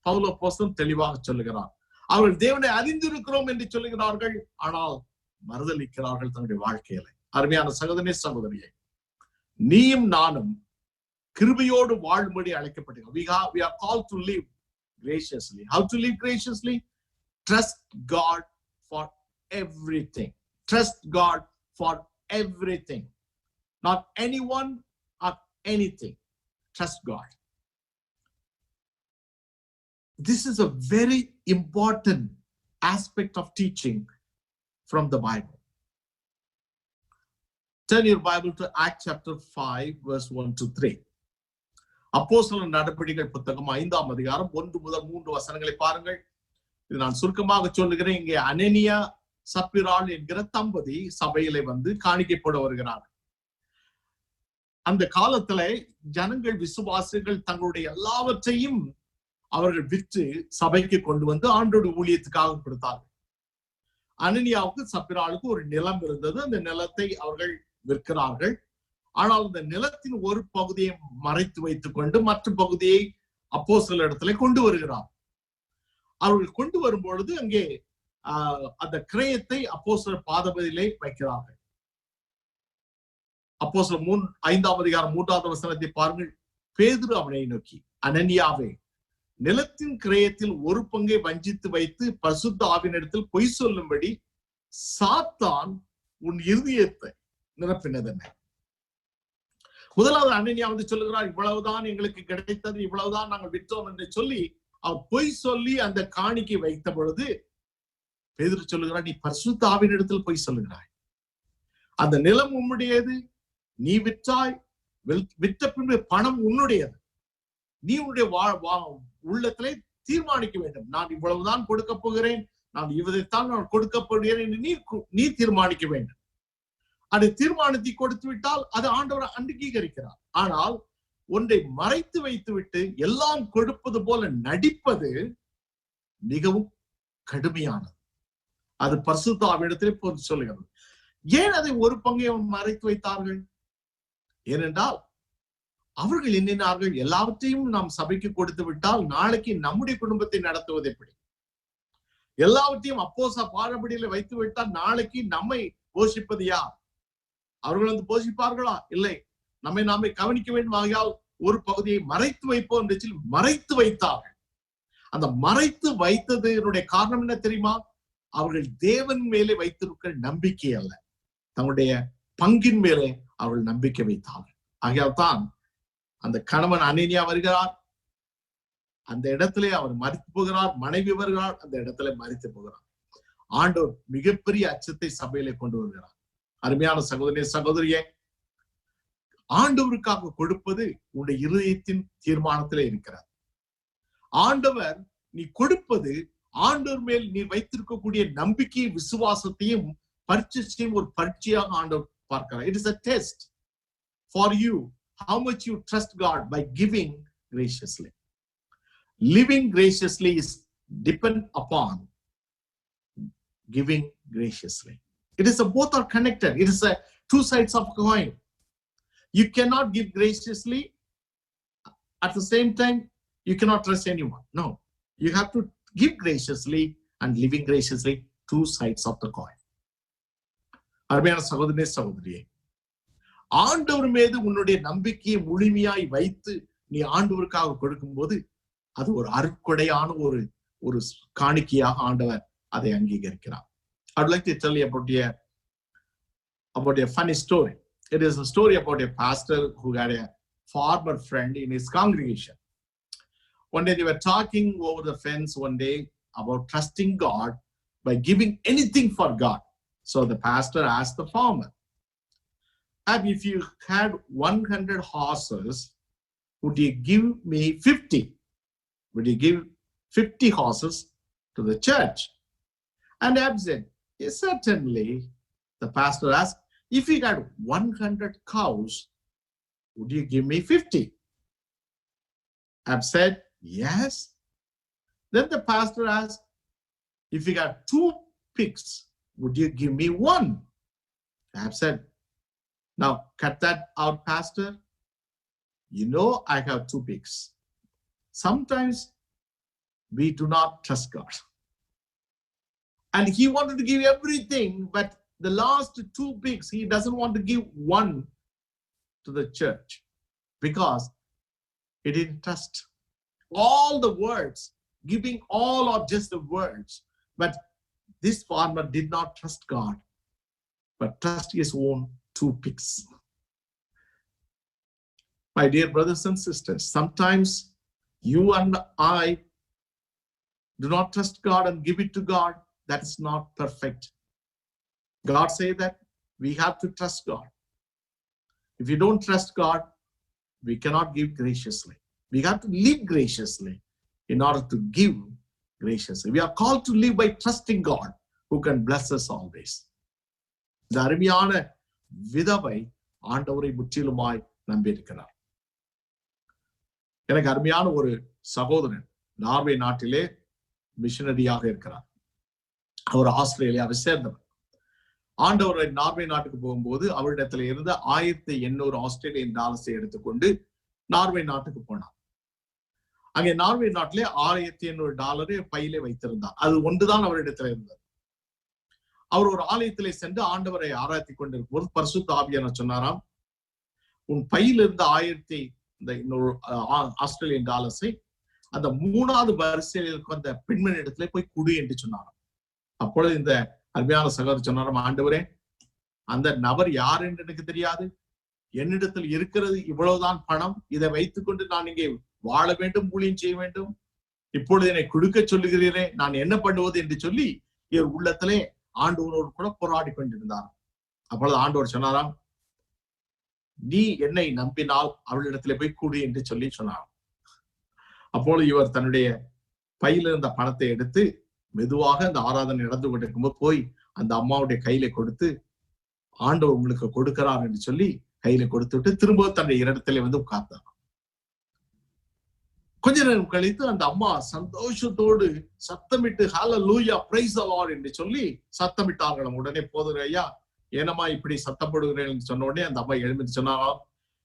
பவுல் அப்போஸ்தலன் தெளிவாக சொல்லுகிறார். அவர்கள் தேவனை அறிந்திருக்கிறோம் என்று சொல்லுகிறார்கள், ஆனால் மறுதலிக்கிறார்கள் தன்னுடைய வாழ்க்கையில. அருமையான சகோதரனே, சகோதரியை, நீயும் நானும் கிருபையோடு வாழும்படி அழைக்கப்பட்டிருக்கிறோம். We are called to live graciously. How to live graciously? Trust God for everything. Trust God for everything. Not anyone or anything. Trust God. This is a very important aspect of teaching from the Bible. Turn your Bible to Acts chapter 5 verse 1 to 3. அப்போஸ்தலர் நடபடிகள் புத்தகம் 5ஆம் அதிகாரம் 1 முதல் 3 வசனங்களை பாருங்கள். இது நான் சுருக்கமாக சொல்லுகிறேன். இங்கே அனனியா சப்பிராள் என்கிற தம்பதி சபையிலே வந்து காணிக்கை போட வருகிறார். அந்த காலத்துல ஜனங்கள், விசுவாசிகள் தங்களுடைய எல்லாவற்றையும் அவர்கள் விற்று சபைக்கு கொண்டு வந்து ஆண்டோட ஊழியத்துக்காக கொடுத்தார்கள். அனனியாவுக்கு சப்பிராளுக்கு ஒரு நிலம் இருந்தது. அந்த நிலத்தை அவர்கள் விற்கிறார்கள். ஆனால் அந்த நிலத்தின் ஒரு பகுதியை மறைத்து வைத்துக் கொண்டு மற்ற பகுதியை அப்போஸ்தலர் இடத்துல கொண்டு வருகிறார். அவர்கள் கொண்டு வரும் பொழுது அங்கே அந்த கிரயத்தை அப்போஸ்தலர் பாதபதியிலே வைக்கிறார்கள். அப்போஸ்தலர் 5ஆம் அதிகாரம் 3வது வசனத்தை பாருங்கள். பேதுரு அவனை நோக்கி, அனனியாவே, நிலத்தின் கிரயத்தில் ஒரு பங்கை வஞ்சித்து வைத்து பரிசுத்த ஆவியினிடத்தில் பொய் சொல்லும்படி சாத்தான் உன் இருதயத்தை நிரப்பினதென்ன? முதலாவது அனனியா வந்து சொல்லுகிறார், இவ்வளவுதான் எங்களுக்கு கிடைத்தது, இவ்வளவுதான் நாங்கள் விற்றோம் என்று சொல்லி அவர் பொய் சொல்லி அந்த காணிக்கை வைத்த பொழுது பேதுரு சொல்லுகிறார், நீ பரிசுத்த ஆவியினிடத்தில் பொய் சொல்லுகிறாய். அந்த நிலம் உன்னுடையது, நீ விற்றாய், விற்ற பின்பு பணம் உன்னுடையது. நீ உன்னுடைய உள்ளத்திலே தீர்மானிக்க வேண்டும். நான் இவ்வளவுதான் கொடுக்க போகிறேன், நான் இவதைத்தான் நான் கொடுக்க போகிறேன் என்று நீ தீர்மானிக்க வேண்டும். அதை தீர்மானத்தை கொடுத்து விட்டால் அது ஆண்டவர் அங்கீகரிக்கிறார். ஆனால் ஒன்றை மறைத்து வைத்து விட்டு எல்லாம் கொடுப்பது போல நடிப்பது மிகவும் கடுமையானது. அது பரிசுத்த ஆவியிடத்திலே போய் சொல்லுகிறது. ஏன் அதை ஒரு பங்கை மறைத்து வைத்தார்கள்? ஏனென்றால் அவர்கள் எண்ணினார்கள், எல்லாவற்றையும் நாம் சபைக்கு கொடுத்து விட்டால் நாளைக்கு நம்முடைய குடும்பத்தை நடத்துவது எப்படி? எல்லாவற்றையும் அப்போஸ்தலர் பாதபடியில வைத்து விட்டால் நாளைக்கு நம்மை போஷிப்பது யார்? அவர்கள் வந்து போஷிப்பார்களா? இல்லை, நம்மை நாமே கவனிக்க வேண்டும். ஆகையால் ஒரு பகுதியை மறைத்து வைப்போம் என்று சொல்லி மறைத்து வைத்தார்கள். அந்த மறைத்து வைத்ததனுடைய காரணம் என்ன தெரியுமா? அவர்கள் தேவன் மேலே வைத்திருக்கிற நம்பிக்கை அல்ல, தங்களுடைய பங்கின் மேலே அவர்கள் நம்பிக்கை வைத்தார்கள். ஆகையால் தான் அந்த கணவன் அனனியா வருகிறார், அந்த இடத்திலே அவர் மரித்து போகிறார். மனைவி வருகிறார், அந்த இடத்துல மரித்து போகிறார். ஆண்டவர் மிகப்பெரிய அச்சத்தை சபையிலே கொண்டு வருகிறார். அருமையான சகோதரனே, சகோதரியே, ஆண்டவருக்காக கொடுப்பது உன்னுடைய இருதயத்தின் தீர்மானத்திலே இருக்கிறார். ஆண்டவர் நீ கொடுப்பது ஆண்டவர் மேல் நீ வைத்திருக்கக்கூடிய நம்பிக்கை, விசுவாசத்தையும் பரீட்சையும் ஒரு பரீட்சையாக ஆண்டவர் பார்க்கிறார். It is a test for you how much you trust God by giving graciously. Living graciously is depend upon giving graciously. It is both are connected. It is two sides of a coin. You cannot give graciously. At the same time, you cannot trust anyone. No, you have to give graciously and living graciously, two sides of the coin. அருமையான சகோதரனே சகோதரியே, ஆண்டவர் மீது உன்னுடைய நம்பிக்கையை முழுமையாய் வைத்து நீ ஆண்டவருக்காக கொடுக்கும்போது அது ஒரு அருட்கொடையான ஒரு காணிக்கையாக ஆண்டவர் அதை அங்கீகரிக்கிறார். I would like to tell you about a funny story. It is a story about a pastor who had a farmer friend in his congregation. One day they were talking over the fence one day about trusting God by giving anything for God. So the pastor asked the farmer, if you had 100 horses, would you give me 50? Would you give 50 horses to the church? And Ab said, yes, certainly. The pastor asked, if you had 100 cows, would you give me 50? Ab said, yes. Then the pastor asked, if you got 2 pigs, would you give me 1? Ab said, now cut that out, pastor. You know I have 2 pigs. Sometimes we do not trust God. And he wanted to give everything, but the last 2 pigs, he doesn't want to give 1 to the church because he didn't trust. All the words, giving all are just the words. But this farmer did not trust God, but trust his own 2 pigs. My dear brothers and sisters, sometimes you and I do not trust God and give it to God. That is not perfect. God says that we have to trust God. If you don't trust God, we cannot give graciously. We have to live graciously in order to give graciously. We are called to live by trusting God, who can bless us always. இந்த அருமையான விதவை ஆண்டவரை முற்றிலுமாய் நம்பியிருக்கிறார். எனக்கு அருமையான ஒரு சகோதரன் Norway நாட்டிலே மிஷனரியாக இருக்கிறார். அவர் ஆஸ்திரேலியாவை சேர்ந்தவர். ஆண்டவரை நார்வே நாட்டுக்கு போகும்போது அவரிடத்துல இருந்த 1800 ஆஸ்திரேலியன் டாலர்ஸை எடுத்துக்கொண்டு நார்வே நாட்டுக்கு போனார். அங்கே நார்வே நாட்டிலே 1800 டாலரை பையிலே வைத்திருந்தார். அது ஒன்றுதான் அவரிடத்துல இருந்தது. அவர் ஒரு ஆலயத்திலே சென்று ஆண்டவரை ஆராய்ச்சி கொண்டிருக்கும் போது பரிசுத்த ஆவியானவர் சொன்னாராம், உன் பையில் இருந்த 1800 ஆஸ்திரேலியன் டாலர்ஸை அந்த 3வது வரிசையில் இருக்கும் அந்த பெண்மணி இடத்துல போய் குடு என்று சொன்னாராம். அப்பொழுது இந்த அருமையான சகோதரர் சொன்னாராம், ஆண்டவரே, அந்த நபர் யார் என்று எனக்கு தெரியாது. என்னிடத்தில் இருக்கிறது இவ்வளவுதான் பணம். இதை வைத்துக்கொண்டு நான் இங்கே வாழ வேண்டும், ஊழியம் செய்ய வேண்டும். இப்பொழுது என்னை கொடுக்க சொல்லுகிறீரே, நான் என்ன பண்ணுவது என்று சொல்லி இவர் உள்ளத்திலே ஆண்டவரோடு கூட போராடி கொண்டிருந்தார். அப்பொழுது ஆண்டவர் சொன்னாராம், நீ என்னை நம்பினால் அவளிடத்திலே போய் கூடு என்று சொல்லி சொன்னாராம். அப்பொழுது இவர் தன்னுடைய பையில இருந்த பணத்தை எடுத்து மெதுவாக அந்த ஆராதனை நடந்து கொண்டிருக்கும்போது போய் அந்த அம்மாவுடைய கையில கொடுத்து, ஆண்டவர் உங்களுக்கு கொடுக்கிறார் என்று சொல்லி கையில கொடுத்துட்டு திரும்ப தன்னுடைய இடத்துல வந்து உட்கார்ந்தார். கொஞ்ச நேரம் கழித்து அந்த அம்மா சந்தோஷத்தோடு சத்தமிட்டு ஹல்லேலூயா பிரைஸ் தி லார்ட் என்று சொல்லி சத்தமிட்டார்களாம். உடனே போதும் ஐயா, ஏனம்மா இப்படி சத்தப்படுகிறேன் என்று சொன்ன உடனே அந்த அம்மா எழுந்து சொன்னாலும்,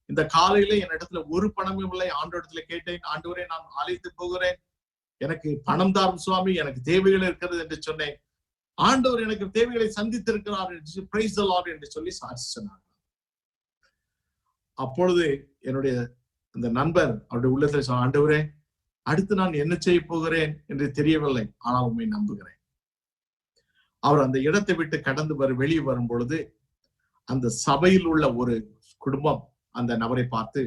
இந்த காலையில என் இடத்துல ஒரு பணமும் இல்லை, ஆண்டவரிடத்துல கேட்டேன், ஆண்டவரே நான் ஆலயத்து போகிறேன், எனக்கு பணம் தாரும் சுவாமி, எனக்கு தேவைகள் இருக்கிறது என்று சொன்னேன். ஆண்டவர் எனக்கு தேவைகளை சந்தித்திருக்கிறார் என்று பிரைஸ் தி லார்ட் என்று சொல்லி சாட்சி சொன்னார். அப்பொழுது என்னுடைய அந்த நண்பர் அவருடைய உள்ளத்தில் சொன்ன, ஆண்டவரே, அடுத்து நான் என்ன செய்ய போகிறேன் என்று தெரியவில்லை, ஆனால் உண்மை நம்புகிறேன். அவர் அந்த இடத்தை விட்டு கடந்து வெளியே வரும் பொழுது அந்த சபையில் உள்ள ஒரு குடும்பம் அந்த நபரை பார்த்து,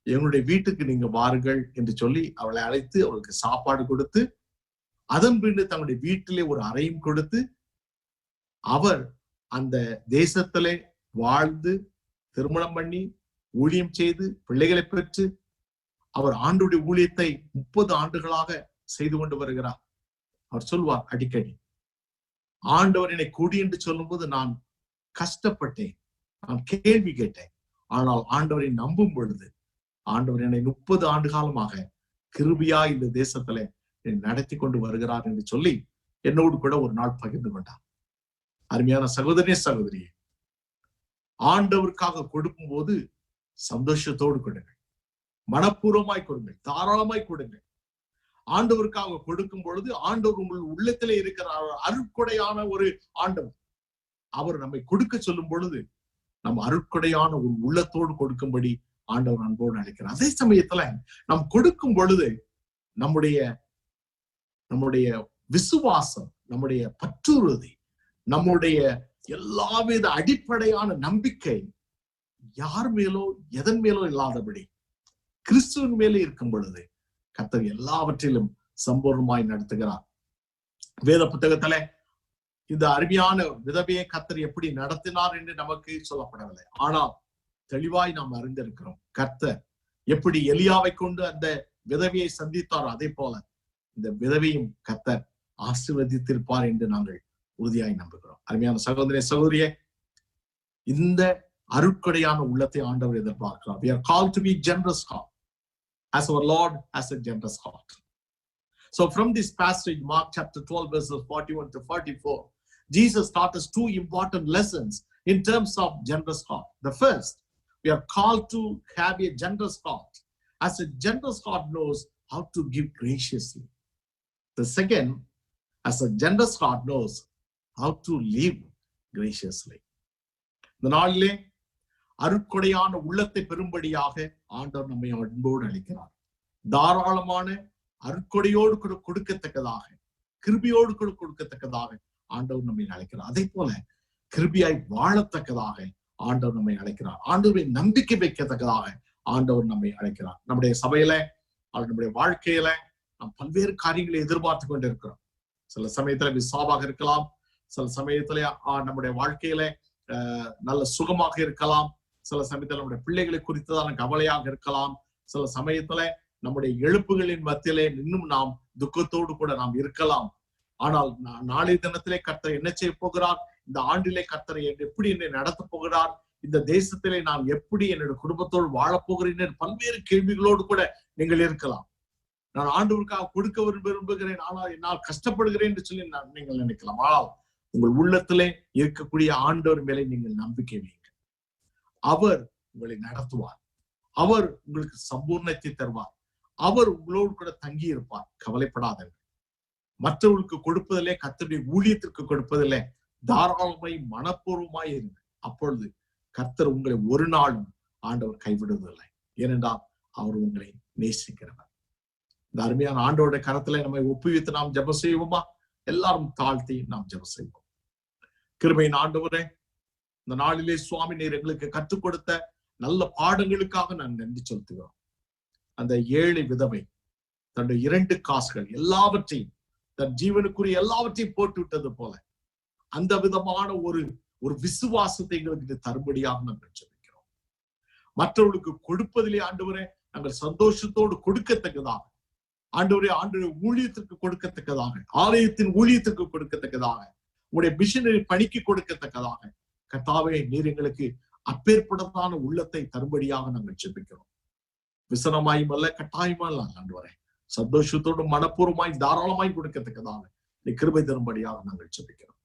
எங்களுடைய வீட்டுக்கு நீங்க வாருங்கள் என்று சொல்லி அவளை அழைத்து அவளுக்கு சாப்பாடு கொடுத்து, அதன் பின்பு தங்களுடைய வீட்டிலே ஒரு அறையும் கொடுத்து, அவர் அந்த தேசத்திலே வாழ்ந்து திருமணம் பண்ணி ஊழியம் செய்து பிள்ளைகளை பெற்று அவர் ஆண்டுடைய ஊழியத்தை 30 ஆண்டுகளாக செய்து கொண்டு வருகிறார். அவர் சொல்வார் அடிக்கடி, ஆண்டவர் என்னை கூடி என்று சொல்லும் போது நான் கஷ்டப்பட்டேன், நான் கேள்வி கேட்டேன், ஆனால் ஆண்டவரை நம்பும் பொழுது ஆண்டவர் என்னை 30 ஆண்டு காலமாக கிருபையா இந்த தேசத்துல நடத்தி கொண்டு வருகிறார் என்று சொல்லி என்னோடு கூட ஒரு நாள் பகிர்ந்து கொண்டார். அருமையான சகோதரனே சகோதரியே, ஆண்டவருக்காக கொடுக்கும் போது சந்தோஷத்தோடு கொடுங்கள், மனப்பூர்வமாய் கொடுங்கள், தாராளமாய் கொடுங்கள். ஆண்டவருக்காக கொடுக்கும் பொழுது ஆண்டவர் உங்கள் உள்ளத்திலே இருக்கிற அருட்கொடையான ஒரு ஆண்டவர். அவர் நம்மை கொடுக்க சொல்லும் பொழுது நம்ம அருட்கொடையான ஒரு உள்ளத்தோடு கொடுக்கும்படி ஆண்டவர் அன்போடு அழைக்கிறார். அதே சமயத்துல நாம் கொடுக்கும் பொழுது நம்முடைய விசுவாசம், நம்முடைய பற்றுறுதி, நம்முடைய எல்லாவித அடிப்படையான நம்பிக்கை யார் மேலோ எதன் மேலோ இல்லாதபடி கிறிஸ்துவின் மேலே இருக்கும் பொழுது கர்த்தர் எல்லாவற்றிலும் சம்பூர்ணமாய் நடத்துகிறார். வேத புத்தகத்துல இந்த அருமையான விதவையை கர்த்தர் எப்படி நடத்தினார் என்று நமக்கு சொல்லப்படவில்லை. ஆனால் தெளிவாய் நாம் அறிந்திருக்கிறோம், கர்த்தர் எப்படி எலியாவை கொண்டு அந்த விதவையை சந்தித்தாரோ அதே போல இந்த விதவையும் கர்த்தர் ஆசீர்வதித்திருப்பார் என்று நாங்கள் உறுதியாய் நம்புகிறோம். அருமையான சகோதரிய சகோதரியே, இந்த அருட்கொடையான உள்ளத்தை ஆண்டவர் எதிர்பார்க்கிறார். We are called to be generous heart, as our Lord has a generous heart. So from this passage, Mark chapter 12 verses 41 to 44, Jesus taught us two important lessons in terms of generous heart. The first, we are called to have a generous heart, as a generous heart knows how to give graciously. The second, as a generous heart knows how to live graciously. இந்த நாளிலே அருட்கொடையான உள்ளத்தை பெறும்படியாக ஆண்டவர் நம்மை அன்போடு அளிக்கிறார். தாராளமான அருட்கொடையோடு கூட கொடுக்கத்தக்கதாக, கிருபியோடு கூட கொடுக்கத்தக்கதாக ஆண்டவர் நம்மை அழைக்கிறார். அதே போல கிருபியாய் வாழத்தக்கதாக ஆண்டவர் நம்மை அழைக்கிறார். ஆண்டவரை நம்பிக்கை வைக்கத்தக்கதாக ஆண்டவர் நம்மை அழைக்கிறார். நம்முடைய சபையில, நம்முடைய வாழ்க்கையில நாம் பல்வேறு காரியங்களை எதிர்பார்த்து கொண்டு இருக்கிறோம். சில சமயத்துல விசாவாக இருக்கலாம், சில சமயத்துல நம்முடைய வாழ்க்கையில நல்ல சுகமாக இருக்கலாம், சில சமயத்துல நம்முடைய பிள்ளைகளை குறித்ததான கவலையாக இருக்கலாம், சில சமயத்துல நம்முடைய எழுப்புகளின் மத்தியிலே இன்னும் நாம் துக்கத்தோடு கூட நாம் இருக்கலாம். ஆனால் நாளைய தினத்திலே கர்த்தர் என்ன செய்ய போகிறார், இந்த ஆண்டிலே கர்த்தரை எப்படி என்னை நடத்த போகிறார், இந்த தேசத்திலே நான் எப்படி என்னுடைய குடும்பத்தோடு வாழப்போகிறேன், பல்வேறு கேள்விகளோடு கூட நீங்கள் இருக்கலாம். நான் ஆண்டவருக்காக கொடுக்க விரும்புகிறேன், ஆனால் என்னால் கஷ்டப்படுகிறேன் என்று சொல்லி நீங்கள் நினைக்கலாம். ஆனால் உங்கள் உள்ளத்திலே இருக்கக்கூடிய ஆண்டவர் மேலே நீங்கள் நம்பிக்கை வைங்க. அவர் உங்களை நடத்துவார், அவர் உங்களுக்கு சம்பூர்ணத்தை தருவார், அவர் உங்களோடு கூட தங்கி இருப்பார். கவலைப்படாதீர்கள். மற்றவர்களுக்கு கொடுப்பதில்லை, கர்த்தருடைய ஊழியத்திற்கு கொடுப்பதில்லை, தாராளமாய் மனப்பூர்வமாய் இருங்க. அப்பொழுது கர்த்தர் உங்களை ஒரு நாளும் ஆண்டவர் கைவிடுவதில்லை. ஏனென்றால் அவர் உங்களை நேசிக்கிறவர். இந்த அருமையான ஆண்டவருடைய கரத்துல நம்மை ஒப்புவித்து நாம் ஜெபம் செய்வோமா? எல்லாரும் தாழ்த்தி நாம் ஜெபம் செய்வோம். கிருபையின் ஆண்டவரே, இந்த நாளிலே சுவாமி நீர் எங்களுக்கு கற்றுக் கொடுத்த நல்ல பாடங்களுக்காக நான் நன்றி செலுத்துகிறோம். அந்த ஏழை விதவை தன்னுடைய 2 காசுகள் எல்லாவற்றையும், தன் ஜீவனுக்குரிய எல்லாவற்றையும் போட்டு விட்டது போல அந்த விதமான ஒரு விசுவாசத்தை எங்களுக்கு தரும்படியாக நாங்கள் ஜெபிக்கிறோம். மற்றவர்களுக்கு கொடுப்பதிலே ஆண்டவரே நாங்கள் சந்தோஷத்தோடு கொடுக்கத்தக்கதாக, ஆண்டவரே ஆண்டவருடைய ஊழியத்திற்கு கொடுக்கத்தக்கதாக, ஆலயத்தின் ஊழியத்திற்கு கொடுக்கத்தக்கதாக, உங்களுடைய மிஷனரி பணிக்கு கொடுக்கத்தக்கதாக கர்த்தாவே நீர் எங்களுக்கு அப்பேற்பட்டதான உள்ளத்தை தரும்படியாக நாங்கள் ஜெபிக்கிறோம். விசனமாயும் அல்ல, கட்டாயமா இல்ல ஆண்டவரே, சந்தோஷத்தோடு மனப்பூர்வமாய் தாராளமாய் கொடுக்கத்தக்கதாக நீ கிருபை தரும்படியாக நாங்கள் ஜெபிக்கிறோம்.